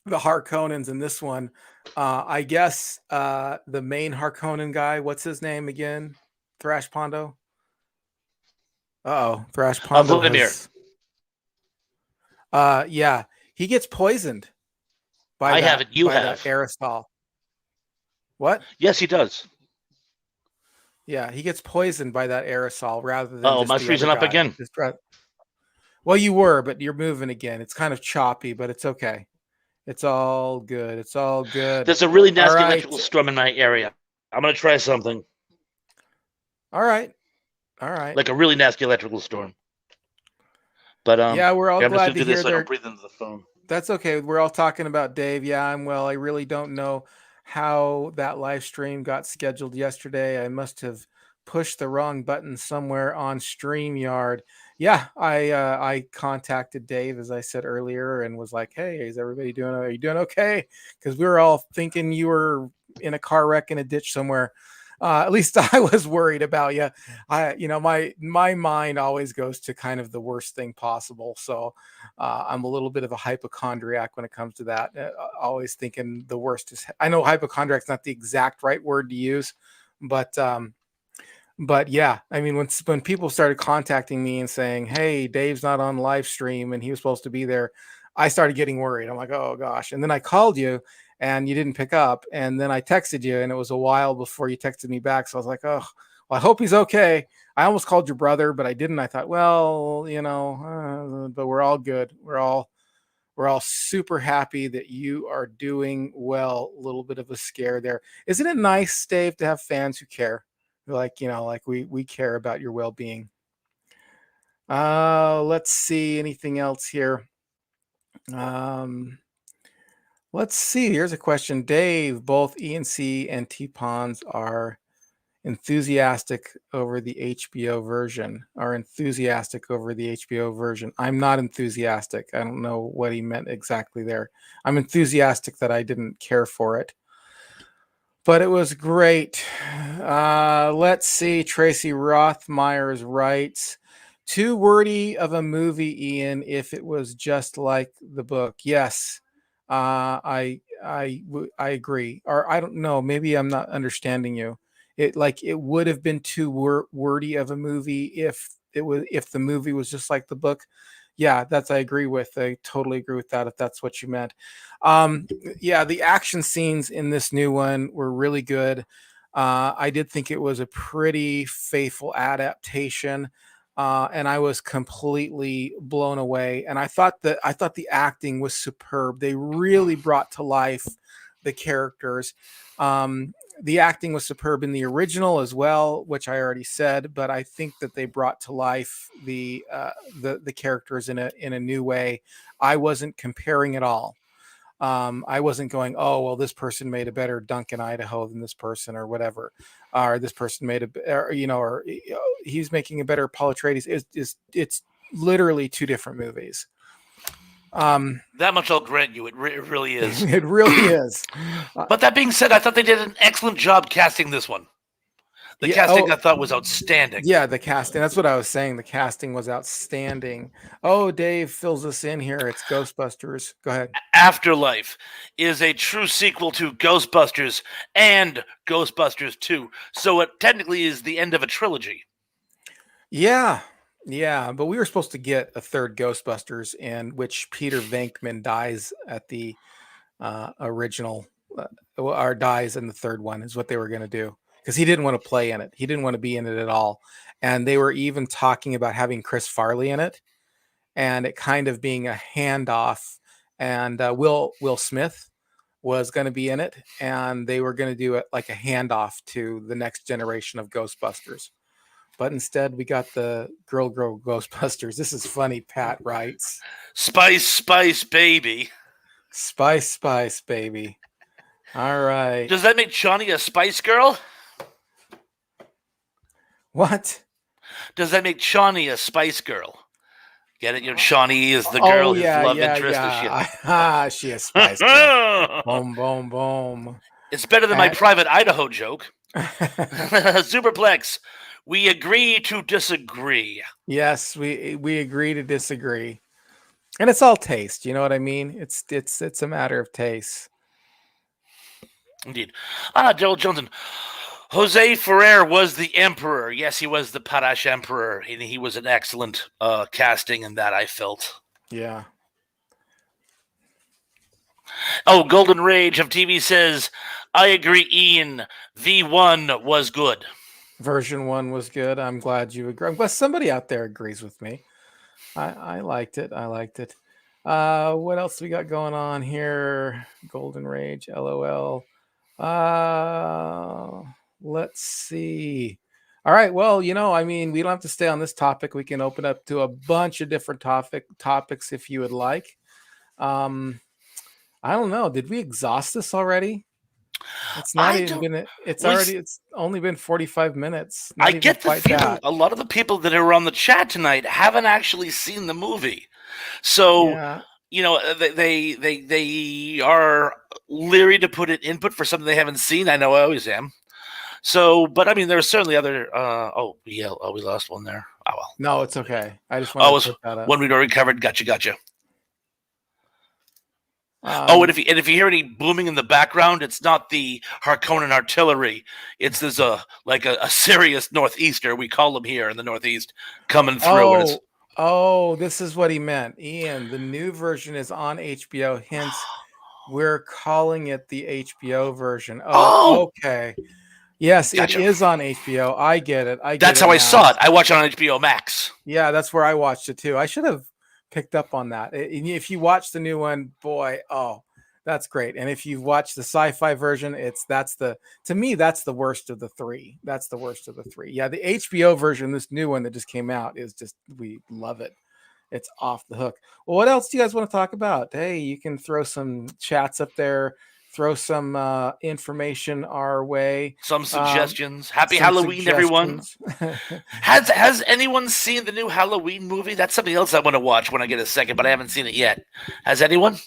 S1: Harkonnens in this one, I guess the main Harkonnen guy, what's his name again? Thrash Pondo? Uh-oh, Thrash Pondo has, yeah, he gets poisoned by that aerosol. What?
S3: Yes, he does.
S1: Yeah, he gets poisoned by that aerosol rather than.
S3: Oh, am I freezing up again?
S1: Well, you were, but you're moving again. It's kind of choppy, but it's okay. It's all good. It's all good.
S3: There's a really nasty electrical storm in my area. I'm gonna try something.
S1: All right.
S3: Like a really nasty electrical storm. But
S1: yeah, we're all glad to hear
S3: so I don't breathe into the phone.
S1: That's okay. We're all talking about Dave. Yeah, I'm well. I really don't know how that live stream got scheduled yesterday. I must have pushed the wrong button somewhere on StreamYard. Yeah, I contacted Dave, as I said earlier, and was like, "Hey, is everybody doing? Are you doing okay?" Because we were all thinking you were in a car wreck in a ditch somewhere. At least I was worried about you. My mind always goes to kind of the worst thing possible. So I'm a little bit of a hypochondriac when it comes to that. Always thinking the worst is. I know hypochondriac's not the exact right word to use, but yeah, I mean, when people started contacting me and saying, "Hey, Dave's not on live stream and he was supposed to be there," I started getting worried. I'm like, "Oh gosh!" And then I called you, and you didn't pick up. And then I texted you, and it was a while before you texted me back. So I was like, "Oh, well, I hope he's okay." I almost called your brother, but I didn't. I thought, well, but we're all good. We're all super happy that you are doing well. A little bit of a scare there. Isn't it nice, Dave, to have fans who care? Like we care about your well-being. Let's see anything else here. Let's see. Here's a question. Dave, both ENC and T-Pons are enthusiastic over the HBO version. I'm not enthusiastic. I don't know what he meant exactly there. I'm enthusiastic that I didn't care for it. But it was great. Let's see. Tracy Rothmeyers writes, too wordy of a movie, Ian, if it was just like the book. Yes, I agree. Or I don't know. Maybe I'm not understanding you. It would have been too wordy of a movie if the movie was just like the book. Yeah, I agree with. I totally agree with that, if that's what you meant. Yeah, the action scenes in this new one were really good. I did think it was a pretty faithful adaptation, and I was completely blown away. And I thought the acting was superb. They really brought to life the characters. The acting was superb in the original as well, which I already said, but I think that they brought to life the characters in a new way. I wasn't comparing at all. I wasn't going, "Oh, well, this person made a better Duncan Idaho than this person," or whatever, or this person made or he's making a better Paul Atreides. It's literally two different movies.
S3: That much I'll grant you. It really is.
S1: It really is.
S3: But that being said, I thought they did an excellent job casting this one. The
S1: Yeah.
S3: casting
S1: Oh,
S3: I thought was outstanding.
S1: yeah. The casting. That's what I was saying. The casting was outstanding. Oh, Dave fills us in here. It's Ghostbusters. Go ahead.
S3: Afterlife is a true sequel to Ghostbusters and Ghostbusters 2. So it technically is the end of a trilogy.
S1: Yeah. Yeah. But we were supposed to get a third Ghostbusters, in which Peter Venkman dies at the original, or dies in the third one, is what they were going to do, because he didn't want to play in it. He didn't want to be in it at all. And they were even talking about having Chris Farley in it, and it kind of being a handoff. And Will Smith was going to be in it, and they were going to do it like a handoff to the next generation of Ghostbusters. But instead, we got the girl Ghostbusters. This is funny. Pat writes,
S3: Spice, Spice, Baby.
S1: Spice, Spice, baby. All right.
S3: Does that make Shawnee a Spice Girl?
S1: What?
S3: Does that make Shawnee a Spice Girl? Get it? Shawnee is the
S1: Oh,
S3: girl, his
S1: yeah,
S3: love
S1: yeah,
S3: interest
S1: yeah. She is Spice Girl. Boom, boom, boom.
S3: It's better than my private Idaho joke.
S1: And-
S3: Superplex. We agree to disagree.
S1: yes, we agree to disagree, and it's all taste. You know what I mean? It's a matter of taste.
S3: Indeed. Daryl Johnson. Jose Ferrer was the emperor. Yes, he was the Parash emperor, and he was an excellent casting in that, I felt.
S1: Yeah.
S3: Oh, Golden Rage of TV says, I agree, Ian. V1 was good.
S1: Version 1 was good. I'm glad you agree. I'm glad somebody out there agrees with me. I liked it. I liked it. What else we got going on here? Golden Rage, LOL. Let's see. All right. Well, I mean, we don't have to stay on this topic. We can open up to a bunch of different topics if you would like. I don't know. Did we exhaust this already? It's not even been. It's only been 45 minutes.
S3: I get the feeling a lot of the people that are on the chat tonight haven't actually seen the movie, so
S1: Yeah.
S3: They are leery to put an input for something they haven't seen. I know I always am. So, but I mean, there's certainly other. We lost one there. Oh well.
S1: No, it's okay. I just wanted to put that up.
S3: One we'd already covered. Gotcha. And if you hear any booming in the background, it's not the Harkonnen artillery. There's a serious northeaster, we call them here in the Northeast, coming through.
S1: This is what he meant, Ian. The new version is on HBO. Hence, we're calling it the HBO version. Okay. Yes,
S3: Gotcha.
S1: It is on HBO. I get it.
S3: That's how I saw it. I watched it on HBO Max.
S1: Yeah, that's where I watched it too. I should have picked up on that. If you watch the new one, boy, that's great. And if you've watched the sci-fi version, to me that's the worst of the three. That's the worst of the three. Yeah, the HBO version, this new one that just came out, is just, we love it. It's off the hook. Well, what else do you guys want to talk about? Hey, you can throw some chats up there. Throw some information our way.
S3: Some suggestions. Happy Halloween, everyone. Has anyone seen the new Halloween movie? That's something else I want to watch when I get a second, but I haven't seen it yet. Has anyone?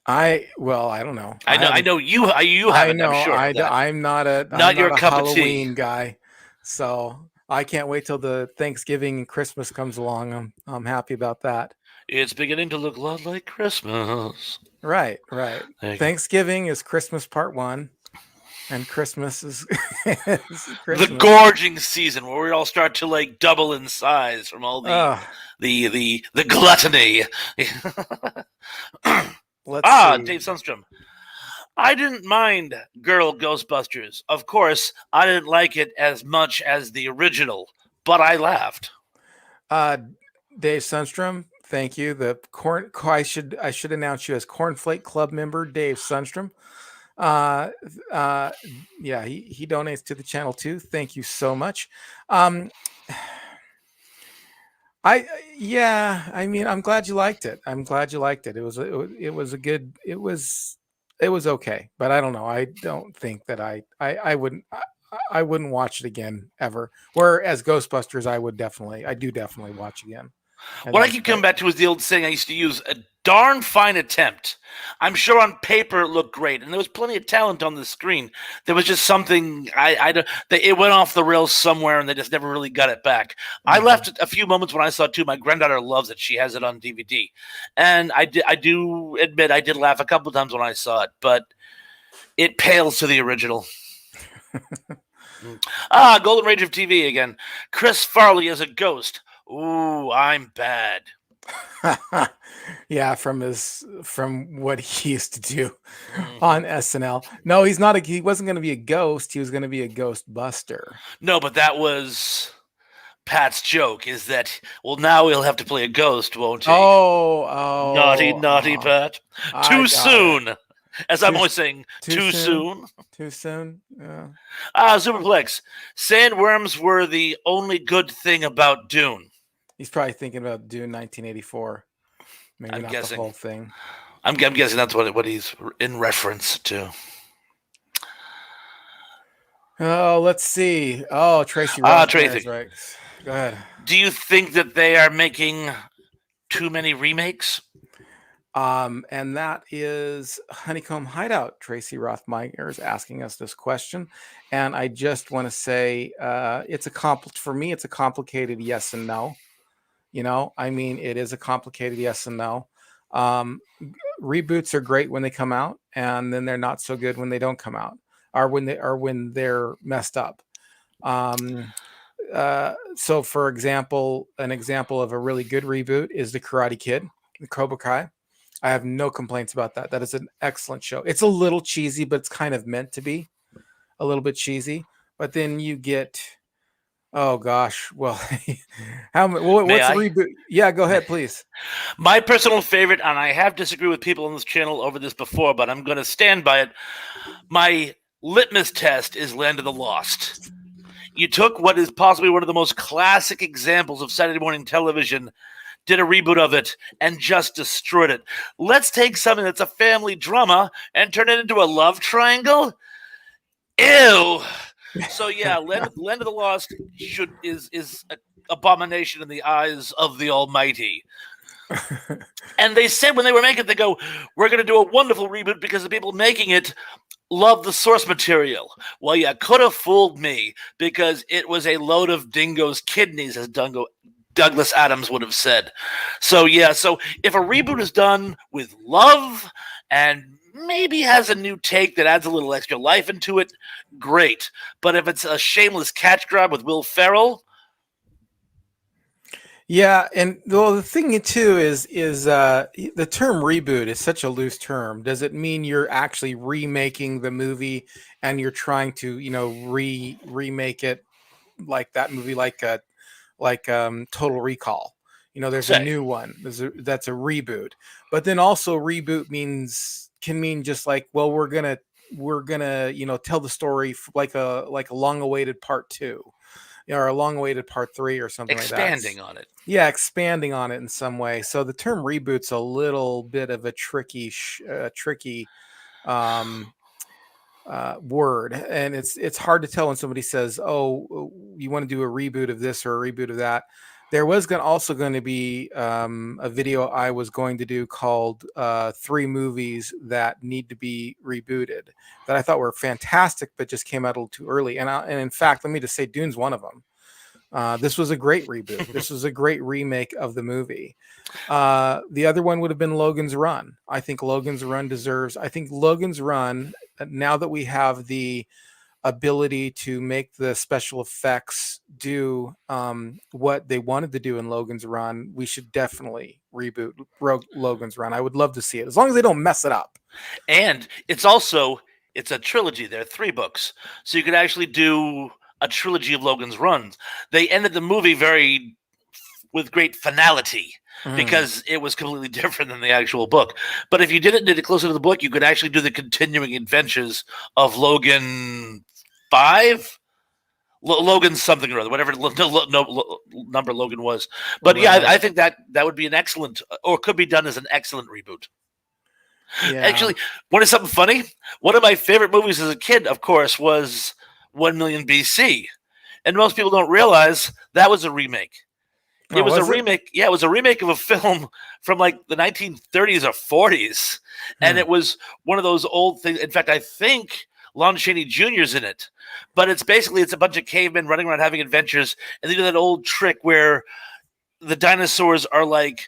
S1: I don't know.
S3: I know you haven't. I'm sure.
S1: I'm not a Halloween guy, so I can't wait till the Thanksgiving and Christmas comes along. I'm happy about that.
S3: It's beginning to look a lot like Christmas.
S1: Right. Thanksgiving is Christmas part 1, and Christmas is Christmas.
S3: The gorging season where we all start to double in size from all the gluttony.
S1: Let's see.
S3: Dave Sunstrom. I didn't mind Girl Ghostbusters. Of course, I didn't like it as much as the original, but I laughed.
S1: Dave Sunstrom, thank you. The I should announce you as Cornflake Club member Dave Sunstrom. Yeah, he donates to the channel too. Thank you so much. I mean, I'm glad you liked it. It was okay, but I don't know. I don't think that I wouldn't watch it again ever. Whereas Ghostbusters, I do definitely watch again.
S3: What I keep coming back to is the old saying I used to use: a darn fine attempt. I'm sure on paper it looked great, and there was plenty of talent on the screen. There was just something it went off the rails somewhere, and they just never really got it back. I left a few moments when I saw it too. My granddaughter loves it; she has it on DVD, and I do admit I did laugh a couple of times when I saw it, but it pales to the original. Golden Rage of TV again. Chris Farley as a ghost. Ooh, I'm bad.
S1: Yeah, from what he used to do on SNL. No, he's not. He wasn't going to be a ghost. He was going to be a Ghostbuster.
S3: No, but that was Pat's joke. Is that now he'll have to play a ghost, won't he?
S1: Oh,
S3: naughty Pat. Too soon. As I'm always saying, too soon.
S1: Too soon. Yeah.
S3: Superplex. Sandworms were the only good thing about Dune.
S1: He's probably thinking about Dune 1984. Maybe
S3: I'm
S1: not
S3: guessing.
S1: the whole thing.
S3: I'm guessing that's what he's in reference to.
S1: Oh, let's see. Oh, Tracy.
S3: Tracy.
S1: Right. Go ahead.
S3: Do you think that they are making too many remakes?
S1: And that is Honeycomb Hideout. Tracy Rothmeyer is asking us this question, and I just want to say for me it's a complicated yes and no. I mean, it is a complicated yes and no. Reboots are great when they come out, and then they're not so good when they don't come out, or when they're messed up. So for example, an example of a really good reboot is the Karate Kid, the Cobra Kai. I have no complaints about that. That is an excellent show. It's a little cheesy, but it's kind of meant to be a little bit cheesy. But then you get, oh gosh, well, what's a reboot? Yeah, go ahead, please.
S3: My personal favorite, and I have disagreed with people on this channel over this before, but I'm going to stand by it. My litmus test is Land of the Lost. You took what is possibly one of the most classic examples of Saturday morning television, did a reboot of it, and just destroyed it. Let's take something that's a family drama and turn it into a love triangle? Ew. So yeah, Land of the Lost is an abomination in the eyes of the Almighty. And they said when they were making it, they go, we're going to do a wonderful reboot because the people making it love the source material. Well, you could have fooled me because it was a load of dingoes' kidneys, as Douglas Adams would have said. So yeah, so if a reboot is done with love and maybe has a new take that adds a little extra life into it, great. But if it's a shameless catch grab with Will Ferrell,
S1: yeah, and well, the thing too is the term reboot is such a loose term. Does it mean you're actually remaking the movie and you're trying to remake it like that movie, like Total Recall? There's a new one. That's a reboot. But then also reboot can mean just like, well, we're gonna tell the story like a long-awaited part 2, or a long-awaited part 3 or something like that.
S3: Expanding on it.
S1: Yeah, expanding on it in some way. So the term reboot's a little bit of a tricky word, and it's hard to tell when somebody says, "Oh, you want to do a reboot of this or a reboot of that." There was also going to be a video I was going to do called 3 movies that need to be rebooted that I thought were fantastic, but just came out a little too early. And in fact, let me just say, Dune's one of them. This was a great reboot. This was a great remake of the movie. The other one would have been Logan's Run. I think Logan's Run, now that we have the ability to make the special effects do what they wanted to do in Logan's Run, we should definitely reboot Logan's Run. I would love to see it, as long as they don't mess it up.
S3: And it's a trilogy. There are 3 books. So you could actually do a trilogy of Logan's Runs. They ended the movie with great finality because it was completely different than the actual book. But if you did it closer to the book, you could actually do the continuing adventures of Logan 5? Logan something or other, whatever number Logan was. But right. Yeah, I think that would be an excellent, or could be done as an excellent reboot. Yeah. Actually, want to something funny? One of my favorite movies as a kid, of course, was 1 Million BC. And most people don't realize that was a remake. It was a
S1: was it?
S3: remake. Yeah, it was a remake of a film from like the 1930s or 40s, and
S1: Hmm.
S3: it was one of those old things. In fact, I think Lon Chaney Jr.'s in it, but it's a bunch of cavemen running around having adventures, and they do that old trick where the dinosaurs are like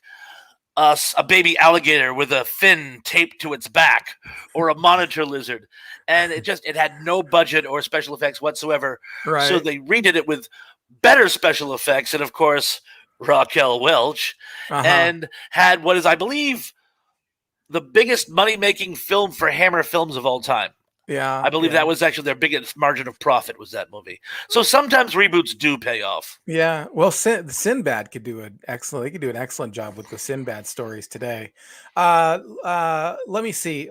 S3: a baby alligator with a fin taped to its back, or a monitor lizard, and it had no budget or special effects whatsoever. So
S1: Right.
S3: they redid it with better special effects, and of course Raquel Welch,
S1: Uh-huh.
S3: and had what is, I believe, the biggest money-making film for Hammer Films of all time.
S1: Yeah,
S3: I believe
S1: yeah.
S3: that was actually their biggest margin of profit, was that movie. So sometimes reboots do pay off.
S1: Yeah. Well, Sinbad could do an excellent. They could do an excellent job with the Sinbad stories today. Let me see.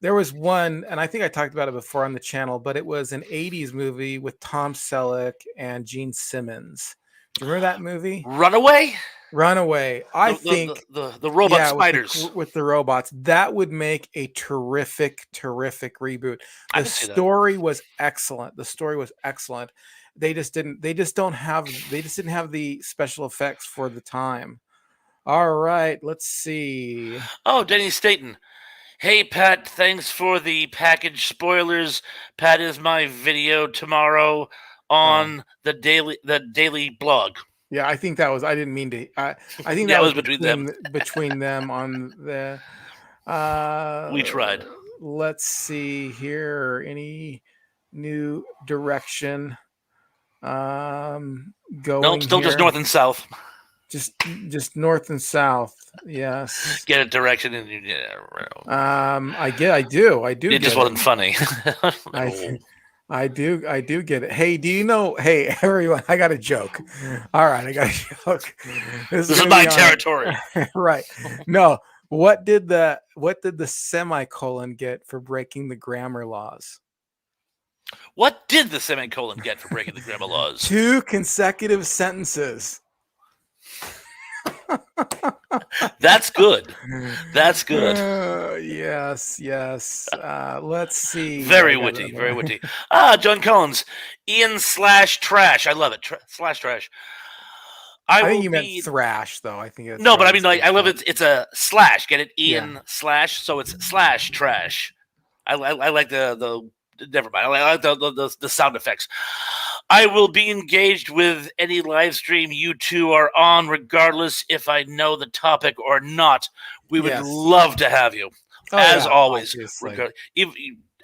S1: There was one, and I think I talked about it before on the channel, but it was an '80s movie with Tom Selleck and Gene Simmons. Do you remember that movie?
S3: Runaway,
S1: Runaway. I think,
S3: the robot
S1: yeah,
S3: spiders.
S1: with the robots, that would make a terrific reboot.
S3: I
S1: The
S3: can see that.
S1: story was excellent. The story was excellent. They just don't have they just didn't have the special effects for the time. All right, let's see.
S3: Oh, Denny Staten. Hey, Pat, thanks for the package spoilers. Pat is my video tomorrow
S1: Oh,
S3: on the daily blog.
S1: yeah, I think that was, I didn't mean to, I think
S3: Yeah,
S1: that
S3: it
S1: was
S3: was between them.
S1: between them on the
S3: We tried.
S1: let's see here. Any new direction
S3: Nope,
S1: going
S3: still just
S1: here?
S3: north and south.
S1: Just north and south. Yes.
S3: Get a direction, and
S1: I do
S3: it
S1: get
S3: just
S1: it.
S3: wasn't funny.
S1: I I do get it. Hey, do you know, hey everyone, I got a joke. All right, I got a joke.
S3: This is
S1: gonna
S3: my
S1: be on
S3: territory.
S1: right. No, what did the semicolon get for breaking the grammar laws?
S3: What did the semicolon get for breaking the grammar laws?
S1: 2 consecutive sentences.
S3: That's good. That's good.
S1: Yes, yes. Let's see.
S3: Very witty. Very witty. John Collins. Ian/trash. I love it. /trash.
S1: I
S3: will
S1: think you meant
S3: be
S1: thrash, though. I think it's
S3: No, but I
S1: probably
S3: mean, like, I love it. It's a slash. Get it?
S1: Yeah.
S3: Ian/, so it's /trash. I like the never mind. I like the sound effects. I will be engaged with any live stream you two are on, regardless if I know the topic or not. We would
S1: Yes.
S3: love to have you,
S1: Oh,
S3: as
S1: yeah,
S3: always.
S1: obviously.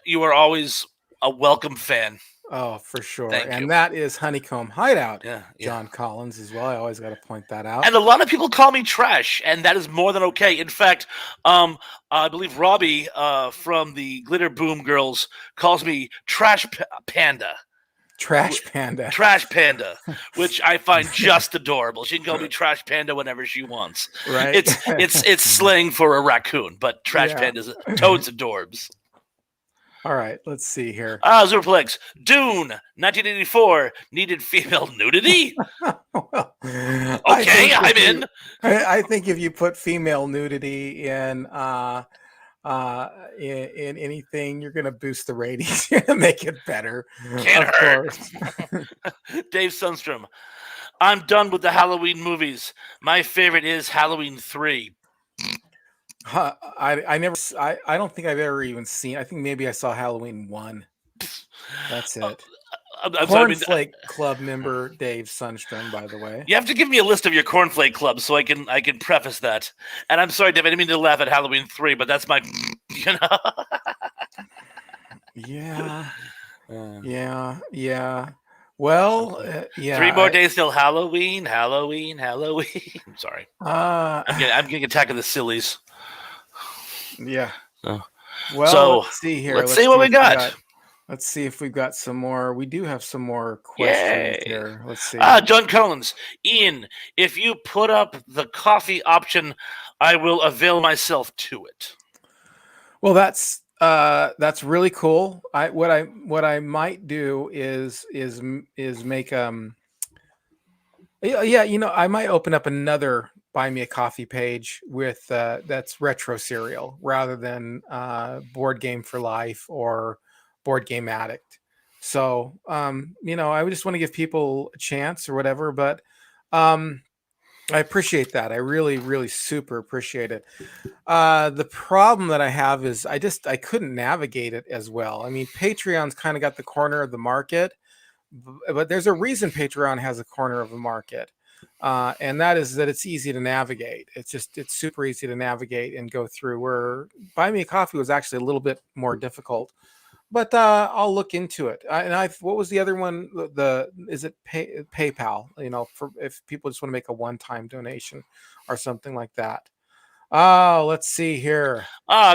S3: You are always a welcome fan.
S1: Oh, for sure.
S3: Thank
S1: And
S3: you.
S1: that is Honeycomb Hideout.
S3: Yeah,
S1: John Collins as well. I always got to point that out.
S3: And a lot of people call me trash, and that is more than okay. In fact, I believe Robbie from the Glitter Boom Girls calls me Trash Panda.
S1: Trash Panda.
S3: Trash Panda, which I find just adorable. She can call me Trash Panda whenever she wants.
S1: Right.
S3: It's slang for a raccoon, but Trash
S1: Yeah.
S3: Panda's toads adorbs.
S1: All right, let's see here.
S3: Zurplex. Dune, 1984, needed female nudity?
S1: Well,
S3: Okay, I'm in.
S1: I think if you put female nudity in anything, you're gonna boost the ratings. You're gonna make it better.
S3: Can't
S1: Of
S3: hurt.
S1: course.
S3: Dave Sunstrom. I'm done with the Halloween movies. My favorite is Halloween 3.
S1: I never. I don't think I've ever even seen. I think maybe I saw Halloween 1. That's it.
S3: I'm sorry,
S1: Cornflake Club member Dave Sunstrom, by the way.
S3: you have to give me a list of your cornflake clubs so I can preface that. And I'm sorry, Dave, I didn't mean to laugh at Halloween 3, but that's my,
S1: Yeah. Yeah. Well, yeah.
S3: 3 more days till Halloween. Sorry,
S1: I'm
S3: I'm getting attack of the sillies.
S1: Yeah.
S3: Oh.
S1: Well,
S3: So,
S1: let's see here.
S3: let's see what we
S1: if
S3: got.
S1: let's see if we've got some more. We do have some more questions
S3: Yay.
S1: here. Let's see.
S3: John Collins. Ian, if you put up the coffee option, I will avail myself to it.
S1: Well, that's really cool. What I might do is make yeah, I might open up another Buy Me a Coffee page with that's retro cereal rather than Board Game for Life or Board Game Addict. So I would just want to give people a chance or whatever, but I appreciate that. I really, really super appreciate it. The problem that I have is I couldn't navigate it as well. I mean, Patreon's kind of got the corner of the market, but there's a reason Patreon has a corner of the market, and that is that it's easy to navigate. It's super easy to navigate and go through. Where Buy Me a Coffee was actually a little bit more difficult, but I'll look into it. What was the other one? Is it PayPal? You know, for if people just want to make a one-time donation or something like that. Oh, let's see here.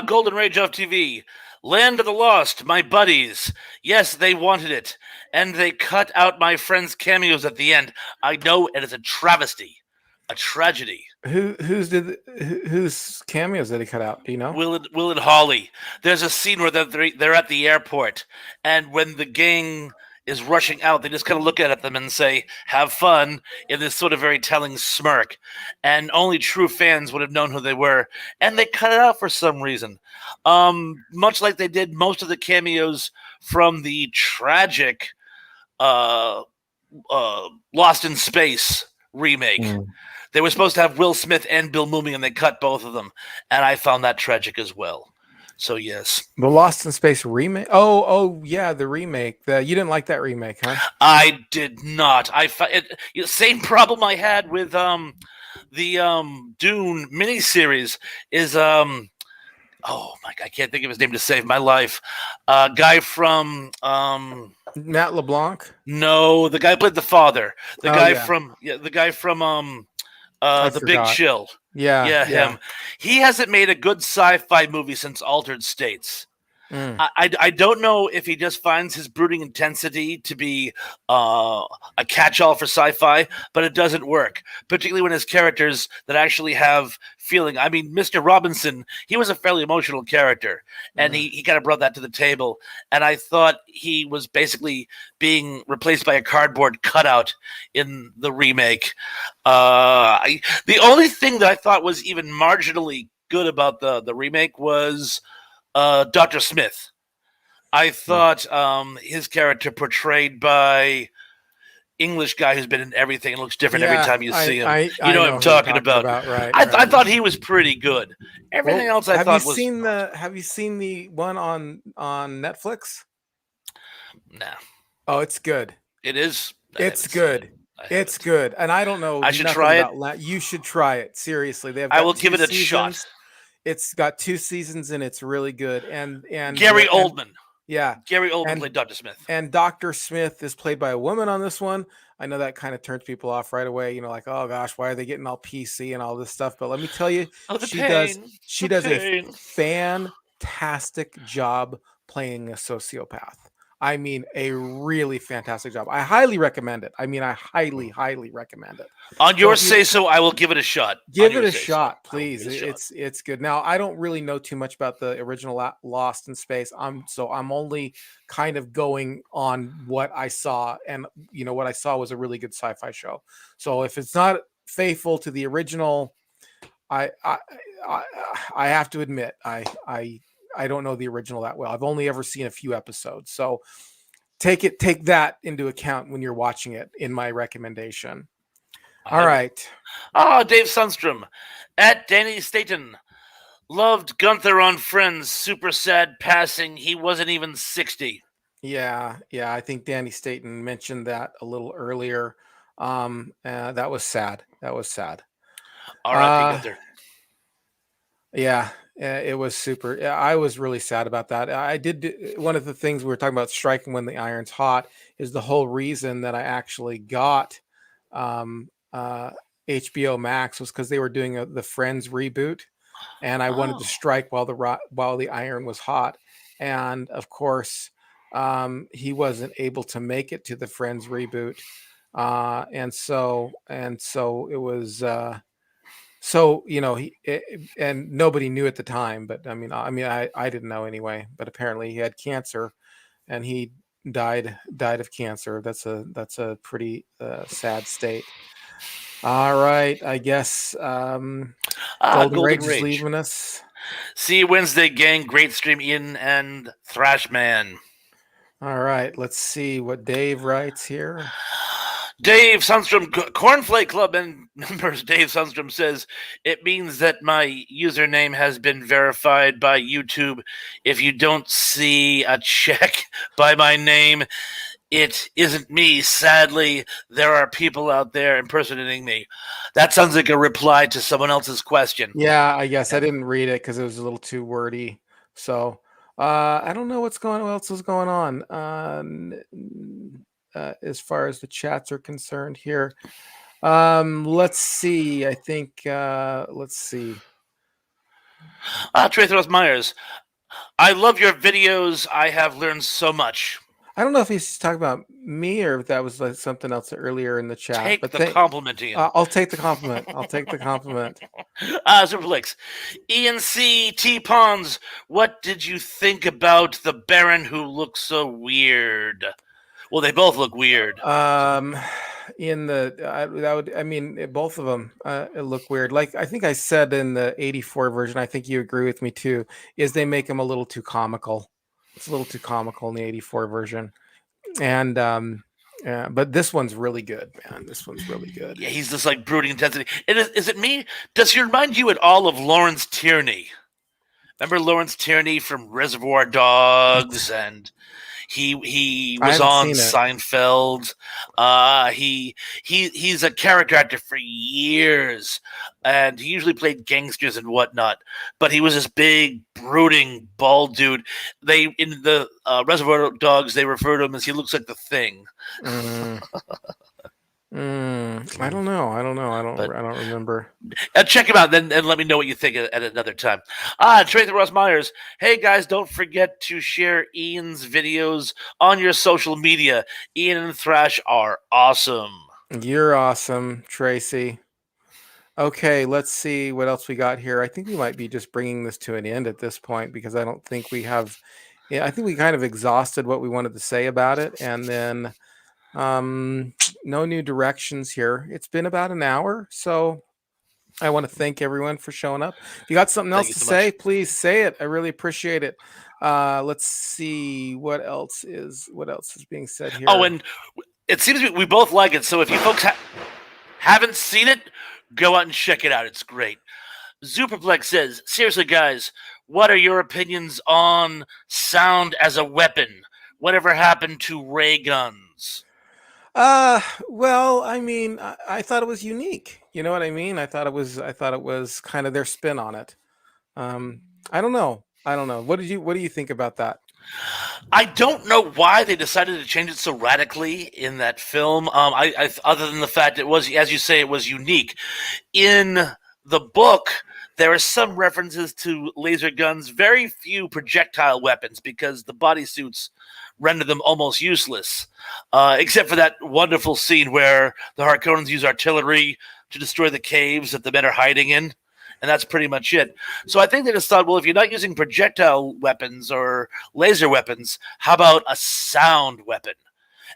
S3: Golden Rage of TV. Land of the Lost, my buddies. Yes, they wanted it. And they cut out my friends' cameos at the end. I know it is a travesty. A tragedy.
S1: Whose cameos did he cut out? Do you know?
S3: Will and Holly. There's a scene where they're at the airport, and when the gang is rushing out, they just kind of look at them and say, "Have fun," in this sort of very telling smirk. And only true fans would have known who they were, and they cut it out for some reason. Much like they did most of the cameos from the tragic uh, Lost in Space remake. They were supposed to have Will Smith and Bill Mumy, and they cut both of them, and I found that tragic as well. So yes,
S1: The Lost in Space remake. Oh yeah, the remake. You didn't like that remake, huh?
S3: I did not. Same problem I had with the Dune miniseries is oh my God, I can't think of his name to save my life. Guy from
S1: Matt LeBlanc.
S3: no, the guy who played the father. The
S1: Oh,
S3: guy
S1: yeah.
S3: from the guy from
S1: I
S3: the Big
S1: forgot.
S3: Chill.
S1: Yeah,
S3: Yeah, him. He hasn't made a good sci-fi movie since Altered States.
S1: Mm.
S3: I don't know if he just finds his brooding intensity to be a catch-all for sci-fi, but it doesn't work, particularly when his characters that actually have feeling. I mean, Mr. Robinson, he was a fairly emotional character, and he kind of brought that to the table, and I thought he was basically being replaced by a cardboard cutout in the remake. The only thing that I thought was even marginally good about the remake was Dr. Smith. I thought his character portrayed by English guy who's been in everything and looks different every
S1: Yeah,
S3: time you see him.
S1: I
S3: You know what
S1: know
S3: I'm
S1: who you're
S3: talking about.
S1: Right,
S3: I
S1: right.
S3: thought he was pretty good. Everything
S1: Well,
S3: else I
S1: have you
S3: thought was
S1: seen
S3: not.
S1: Have you seen the one on Netflix?
S3: Nah.
S1: Oh, it's good.
S3: It is. I
S1: It's
S3: haven't seen it.
S1: good.
S3: I
S1: It's
S3: haven't.
S1: good. And I don't know
S3: I should
S1: nothing
S3: try it.
S1: about you should try it. Seriously. They've
S3: I
S1: got
S3: will give
S1: two
S3: it a shot.
S1: seasons. It's got 2 seasons and it's really good.
S3: Gary Oldman.
S1: Yeah.
S3: Gary Oldman
S1: And
S3: played Dr. Smith.
S1: and Dr. Smith is played by a woman on this one. I know that kind of turns people off right away, you know, like, oh gosh, why are they getting all PC and all this stuff? But let me tell you,
S3: Oh, the
S1: she does
S3: pain.
S1: she
S3: The
S1: does a
S3: pain.
S1: fantastic job playing a sociopath. I mean, a really fantastic job. I highly recommend it. I mean, I highly, highly recommend it.
S3: On
S1: So
S3: your
S1: if you
S3: say-so, I will give it a shot.
S1: give
S3: On
S1: it
S3: your
S1: a
S3: say-so,
S1: shot,
S3: I will
S1: please.
S3: give it a shot.
S1: It's good. Now, I don't really know too much about the original Lost in Space. I'm only kind of going on what I saw, and you know what I saw was a really good sci-fi show. So if it's not faithful to the original, I I I, I have to admit I don't know the original that well. I've only ever seen a few episodes. So take that into account when you're watching it in my recommendation. All right.
S3: Dave Sunstrom. At Danny Staten. Loved Gunther on Friends. Super sad passing. He wasn't even 60.
S1: Yeah, I think Danny Staten mentioned that a little earlier. That was sad. That was sad.
S3: R.I.P.
S1: Uh,
S3: Gunther.
S1: yeah, it was super. I was really sad about that. One of the things we were talking about striking when the iron's hot is the whole reason that I actually got um, uh, HBO Max was because they were doing the Friends reboot, and I wanted to strike while the iron was hot, and of course, he wasn't able to make it to the Friends reboot, and so it was. So you know and nobody knew at the time, but I didn't know anyway. But apparently he had cancer, and he died of cancer. That's a pretty sad state. All right, I guess Golden
S3: Golden
S1: Rage is
S3: Rage.
S1: leaving us.
S3: See you Wednesday, gang. Great stream, Ian and Thrashman.
S1: All right, let's see what Dave writes here.
S3: Dave Sunstrom, Cornflake Club members, Dave Sunstrom says, it means that my username has been verified by YouTube. If you don't see a check by my name, it isn't me. Sadly, there are people out there impersonating me. That sounds like a reply to someone else's question.
S1: Yeah, I guess I didn't read it because it was a little too wordy. So I don't know what else is going on as far as the chats are concerned here. Let's see. I think let's see.
S3: Trey Myers, I love your videos. I have learned so much.
S1: I don't know if he's talking about me or if that was like something else earlier in the chat.
S3: Take
S1: but
S3: the compliment, Ian.
S1: I'll take the compliment. I'll take the compliment.
S3: Superflix. Ian C. T. Pons, what did you think about the Baron who looks so weird? Well, they both look weird.
S1: In the both of them look weird. Like I think I said in the 84 version, I think you agree with me too, is they make them a little too comical. It's a little too comical in the 84 version. And but this one's really good, man. This one's really good.
S3: Yeah, he's just like brooding intensity. Is it me? Does he remind you at all of Lawrence Tierney? Remember Lawrence Tierney from Reservoir Dogs, and he was on Seinfeld. He's a character actor for years, and he usually played gangsters and whatnot. But he was this big, brooding, bald dude. They in the Reservoir Dogs they refer to him as he looks like the Thing.
S1: I don't know. I don't remember.
S3: Check him out and let me know what you think at another time. Tracy Ross Myers. Hey guys, don't forget to share Ian's videos on your social media. Ian and Thrash are awesome.
S1: You're awesome, Tracy. Okay, let's see what else we got here. I think we might be just bringing this to an end at this point because I don't think we have. Yeah, I think we kind of exhausted what we wanted to say about it, and then. No new directions here. It's been about an hour, so I want to thank everyone for showing up. If you got something else to say, please say it. I really appreciate it. Let's see what else is being said here.
S3: Oh, and it seems we both like it. So if you folks haven't seen it, go out and check it out. It's great. Superplex says, seriously, guys, what are your opinions on sound as a weapon? Whatever happened to ray guns?
S1: Well, I mean, I thought it was unique. You know what I mean? I thought it was kind of their spin on it. I don't know. What do you think about that?
S3: I don't know why they decided to change it so radically in that film. I other than the fact it was, as you say, it was unique. In the book, there are some references to laser guns, very few projectile weapons because the bodysuits render them almost useless, except for that wonderful scene where the Harkonnens use artillery to destroy the caves that the men are hiding in, and that's pretty much it. So I think they just thought, well, if you're not using projectile weapons or laser weapons, how about a sound weapon?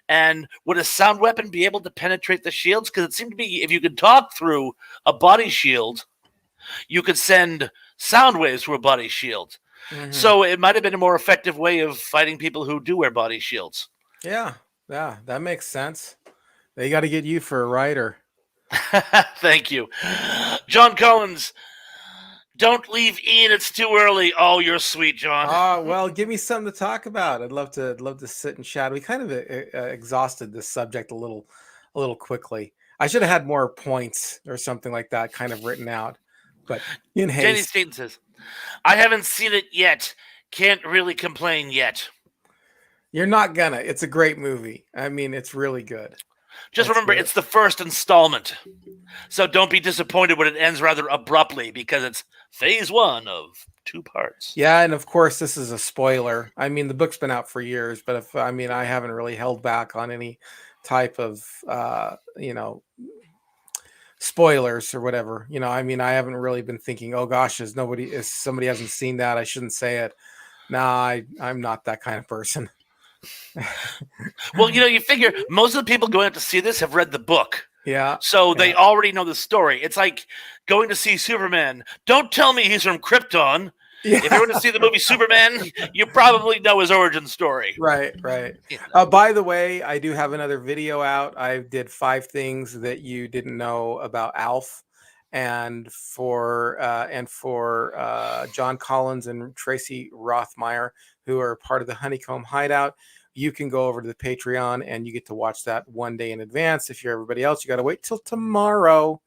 S3: And would a sound weapon be able to penetrate the shields? Because it seemed to be if you could talk through a body shield, you could send sound waves through a body shield. Mm-hmm. So it might have been a more effective way of fighting people who do wear body shields.
S1: Yeah, that makes sense. They got to get you for a writer.
S3: Thank you. John Collins, don't leave Ian. It's too early. Oh, you're sweet, John.
S1: Well, give me something to talk about. I'd love to sit and chat. We kind of exhausted this subject a little quickly. I should have had more points or something like that kind of written out. But in haste.
S3: Danny Staten says, I haven't seen it yet. Can't really complain yet.
S1: You're not gonna. It's a great movie. I mean, it's really good.
S3: Just remember, it's the first installment. So don't be disappointed when it ends rather abruptly because it's phase 1 of 2 parts.
S1: Yeah, and of course, this is a spoiler. I mean, the book's been out for years, but I haven't really held back on any type of, spoilers or whatever. I haven't really been thinking, oh gosh, if somebody hasn't seen that, I shouldn't say it. Nah, I'm not that kind of person.
S3: Well, you figure most of the people going out to see this have read the book.
S1: Yeah.
S3: So they already know the story. It's like going to see Superman. Don't tell me he's from Krypton.
S1: Yeah.
S3: If you were to see the movie Superman, you probably know his origin story.
S1: Right. By the way, I do have another video out. I did 5 things that you didn't know about Alf, and for John Collins and Tracy Rothmeyer, who are part of the Honeycomb Hideout. You can go over to the Patreon and you get to watch that one day in advance. If you're everybody else, you got to wait till tomorrow.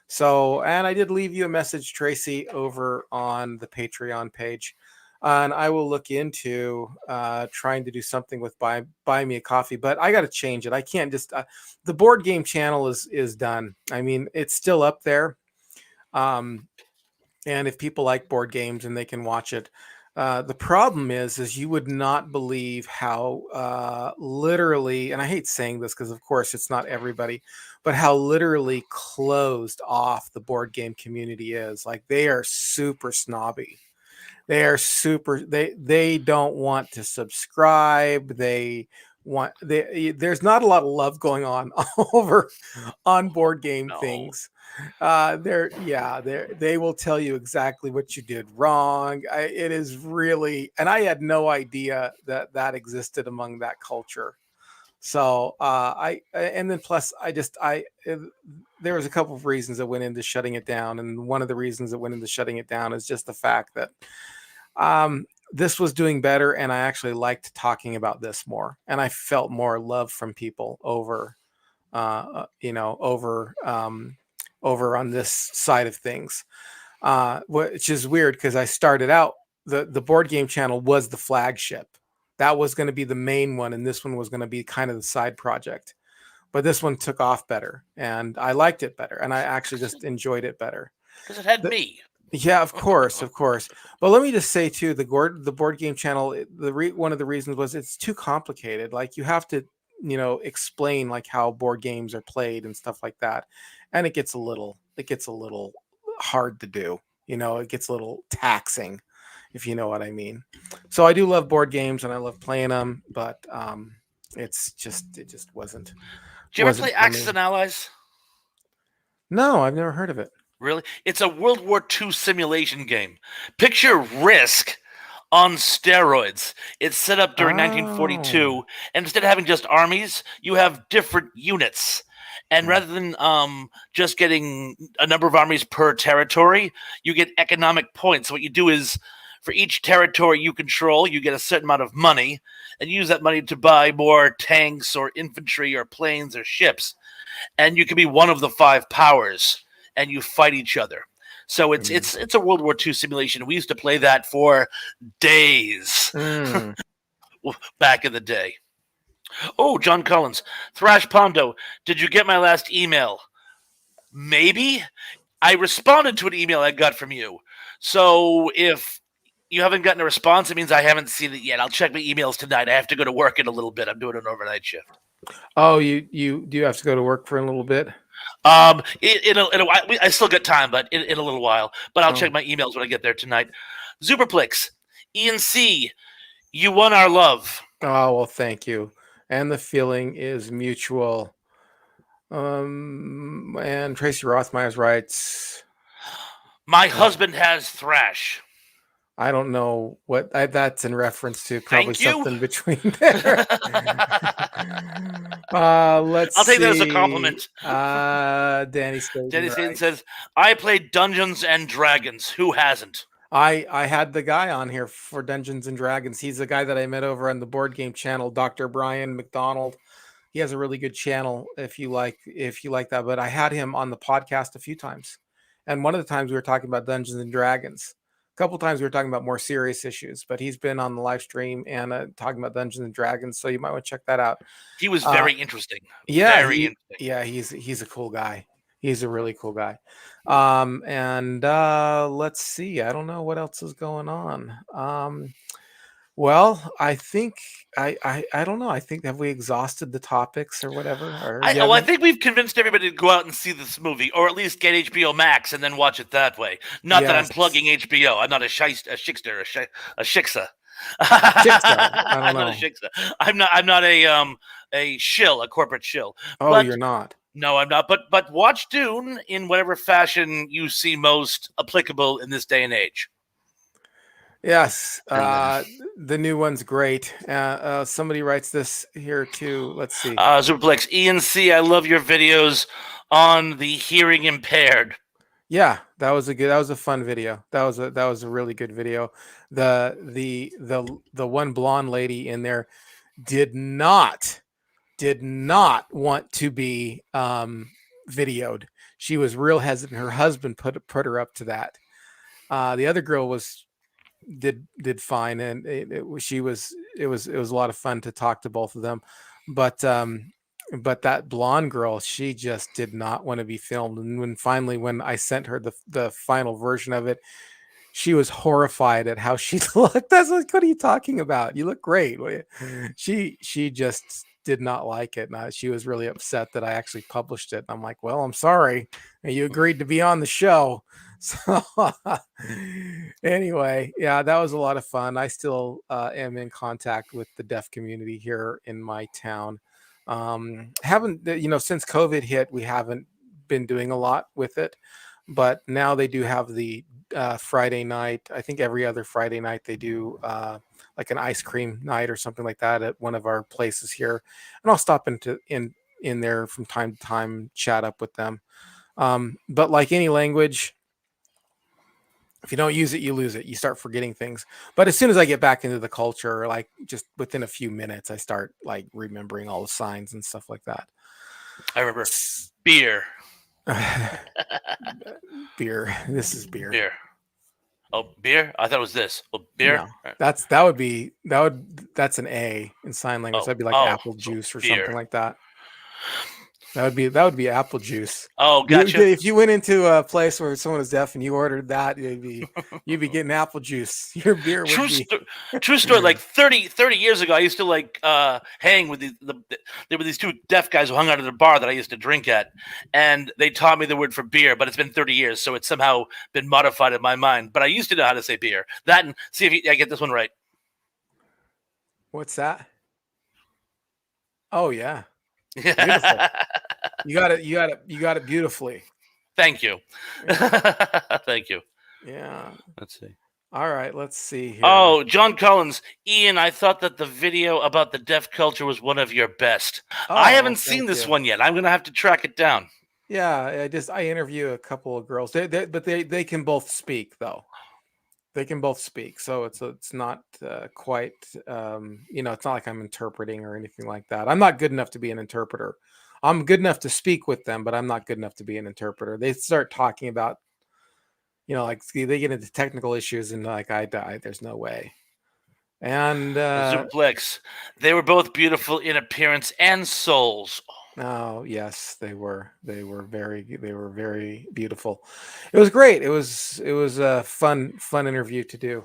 S1: So, and I did leave you a message, Tracy, over on the Patreon page. And I will look into trying to do something with buy me a coffee, but I got to change it. I can't just the board game channel is done. I mean, it's still up there, and if people like board games and they can watch it, the problem is you would not believe how literally, and I hate saying this because of course it's not everybody, but how literally closed off the board game community is. Like they are super snobby. They don't want to subscribe. There's not a lot of love going on over on board game things. They will tell you exactly what you did wrong. It is really, and I had no idea that existed among that culture. So and then plus there was a couple of reasons that went into shutting it down, and one of the reasons that went into shutting it down is just the fact that this was doing better, and I actually liked talking about this more, and I felt more love from people over over on this side of things, which is weird because I started out the board game channel was the flagship. That was going to be the main one, and this one was going to be kind of the side project. But this one took off better, and I liked it better, and I actually just enjoyed it better.
S3: Because it had me.
S1: Yeah, of course. But let me just say too, the board game channel, one of the reasons was it's too complicated. Like you have to, explain like how board games are played and stuff like that, and it gets a little hard to do. It gets a little taxing, if you know what I mean. So I do love board games and I love playing them, but it just wasn't.
S3: Do you ever play Axis and Allies?
S1: No, I've never heard of it.
S3: Really? It's a World War II simulation game. Picture Risk on steroids. It's set up during 1942, and instead of having just armies, you have different units. And rather than just getting a number of armies per territory, you get economic points. What you do is, for each territory you control, you get a certain amount of money, and use that money to buy more tanks or infantry or planes or ships. And you can be one of the 5 powers, and you fight each other. So it's a World War II simulation. We used to play that for days back in the day. Oh, John Collins. Thrash Pondo, did you get my last email? Maybe. I responded to an email I got from you. So if you haven't gotten a response, it means I haven't seen it yet. I'll check my emails tonight. I have to go to work in a little bit. I'm doing an overnight shift.
S1: Oh, you do have to go to work for a little bit?
S3: I still got time, but in a little while. But I'll check my emails when I get there tonight. Zuperplix, Ian C., you won our love.
S1: Oh, well, thank you. And the feeling is mutual. And Tracy Rothmeyer writes,
S3: my husband has thrash.
S1: I don't know what that's in reference to. Probably
S3: Thank you.
S1: something between there. Let's
S3: I'll take
S1: see.
S3: that as a compliment.
S1: Danny Staten
S3: says, I played Dungeons and Dragons. Who hasn't?
S1: I had the guy on here for Dungeons and Dragons. He's the guy that I met over on the board game channel, Dr. Brian McDonald. He has a really good channel if you like that. But I had him on the podcast a few times. And one of the times we were talking about Dungeons and Dragons. A couple of times we were talking about more serious issues, but he's been on the live stream and talking about Dungeons and Dragons. So you might want to check that out.
S3: He was very interesting.
S1: Yeah.
S3: Interesting.
S1: Yeah. He's a cool guy. He's a really cool guy. And let's see. I don't know what else is going on. Well, I think I don't know. I think, have we exhausted the topics or whatever? Or
S3: I think we've convinced everybody to go out and see this movie, or at least get HBO Max and then watch it that way. Not that I'm plugging HBO. I'm not a shikster, a shiksa.
S1: I don't know.
S3: Not a shiksa. I'm not a shill, a corporate shill.
S1: Oh, you're not.
S3: No, I'm not. But watch Dune in whatever fashion you see most applicable in this day and age.
S1: Yes,
S3: And then
S1: the new one's great. Somebody writes this here too. Let's see.
S3: Superplex Ian C. I love your videos on the hearing impaired.
S1: Yeah, that was a fun video. That was a really good video. The one blonde lady in there did not want to be videoed. She was real hesitant. Her husband put her up to that. The other girl did fine, and it was a lot of fun to talk to both of them, but that blonde girl, she just did not want to be filmed. And when I sent her the final version of it, she was horrified at how she looked. That's like, what are you talking about? You look great. She just did not like it. And she was really upset that I actually published it. I'm like, well, I'm sorry. You agreed to be on the show. So anyway, yeah, that was a lot of fun. I still am in contact with the deaf community here in my town. Haven't, since COVID hit, we haven't been doing a lot with it, but now they do have the Friday night. I think every other Friday night they do like an ice cream night or something like that at one of our places here, and I'll stop in there from time to time, chat up with them. But like any language, if you don't use it, you lose it. You start forgetting things. But as soon as I get back into the culture, like just within a few minutes, I start like remembering all the signs and stuff like that.
S3: I remember beer.
S1: Beer. This is beer.
S3: Beer. Oh, beer? I thought it was this. Oh, beer?
S1: No, that's an A in sign language. That'd be like apple juice or
S3: beer.
S1: something like that. That would be apple juice.
S3: Oh, gotcha.
S1: If you went into a place where someone was deaf and you ordered that, you'd be getting apple juice. Your beer would be.
S3: True story. Like 30 years ago, I used to like hang with there were these two deaf guys who hung out at a bar that I used to drink at, and they taught me the word for beer. But it's been 30 years, so it's somehow been modified in my mind. But I used to know how to say beer. That, and see if I get this one right.
S1: What's that? Oh yeah. Beautiful. You got it beautifully.
S3: Thank you.
S1: Yeah.
S3: Thank you.
S1: Yeah.
S3: Let's see.
S1: All right, let's see here.
S3: Oh, John Collins. Ian, I thought that the video about the deaf culture was one of your best. I haven't seen this one yet. I'm going to have to track it down.
S1: Yeah, I interview a couple of girls. But they can both speak though. They can both speak, so it's not quite it's not like I'm interpreting or anything like that. I'm not good enough to be an interpreter. I'm good enough to speak with them, but I'm not good enough to be an interpreter. They start talking about, like they get into technical issues and like I die. There's no way. And
S3: Suplex, they were both beautiful in appearance and souls.
S1: Oh yes, they were very beautiful. It was great. It was a fun interview to do.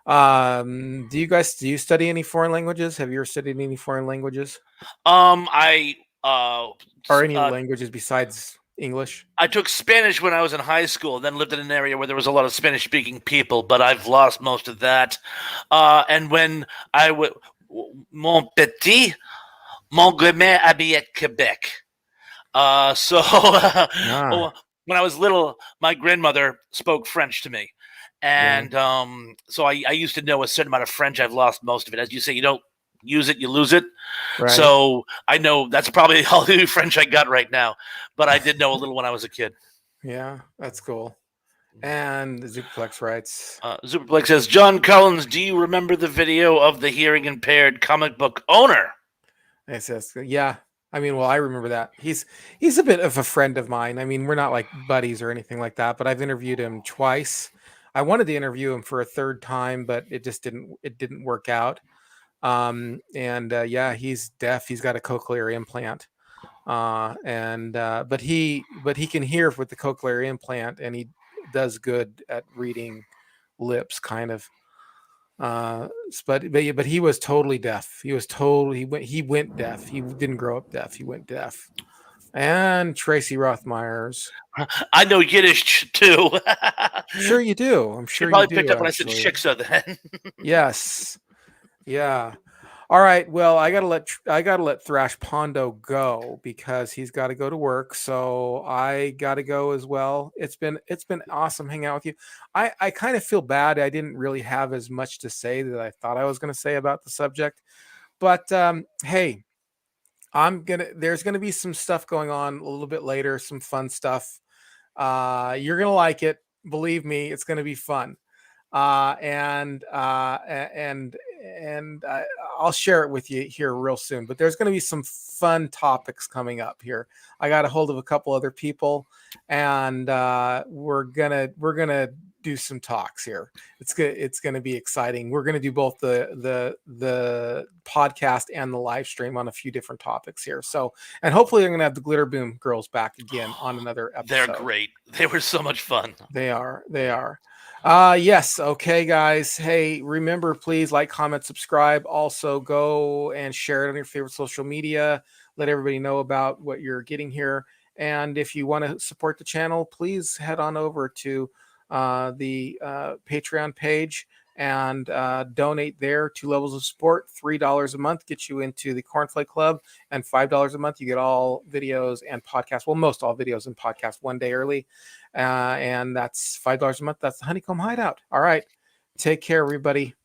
S1: Do you study any foreign languages? Have you ever studied any foreign languages?
S3: I
S1: Or any languages besides English?
S3: I took Spanish when I was in high school, then lived in an area where there was a lot of Spanish-speaking people, but I've lost most of that. And when I would, mon petit, mon gamin habite Quebec. So when I was little, my grandmother spoke French to me. And so I used to know a certain amount of French. I've lost most of it. As you say, you don't use it, you lose it. Right. So I know that's probably all the French I got right now. But I did know a little when I was a kid.
S1: Yeah, that's cool. And Superplex writes,
S3: Superplex says, John Collins, do you remember the video of the hearing impaired comic book owner?
S1: It says, yeah. I mean, well, I remember that. He's a bit of a friend of mine. I mean, we're not like buddies or anything like that, but I've interviewed him twice. I wanted to interview him for a third time, but it just didn't work out. Yeah, he's deaf. He's got a cochlear implant. But he can hear with the cochlear implant, and he does good at reading lips, kind of. But he was totally deaf. He went deaf. He didn't grow up deaf. He went deaf. And Tracy Rothmeyer's.
S3: I know Yiddish too.
S1: Sure you do. I'm sure
S3: you probably
S1: you do,
S3: picked up when I said shiksa then.
S1: Yes. Yeah. All right. Well, I gotta let Thrash Pondo go because he's got to go to work. So I gotta go as well. It's been awesome hanging out with you. I kind of feel bad. I didn't really have as much to say that I thought I was going to say about the subject. But hey, there's gonna be some stuff going on a little bit later, some fun stuff. You're gonna like it. Believe me, it's gonna be fun. And I'll share it with you here real soon. But there's going to be some fun topics coming up here. I got a hold of a couple other people, and we're gonna do some talks here. It's gonna be exciting. We're gonna do both the podcast and the live stream on a few different topics here. So, and hopefully, I'm gonna have the Glitter Boom girls back again on another episode.
S3: They're great. They were so much fun.
S1: They are. They are. Yes. Okay, guys. Hey, remember, please like, comment, subscribe. Also, go and share it on your favorite social media. Let everybody know about what you're getting here. And if you want to support the channel, please head on over to the Patreon page and donate there. 2 levels of support. $3 a month gets you into the Cornflake Club, and $5 a month you get all videos and podcasts. Well, most all videos and podcasts 1 day early. And that's $5 a month. That's the Honeycomb Hideout. All right. Take care, everybody.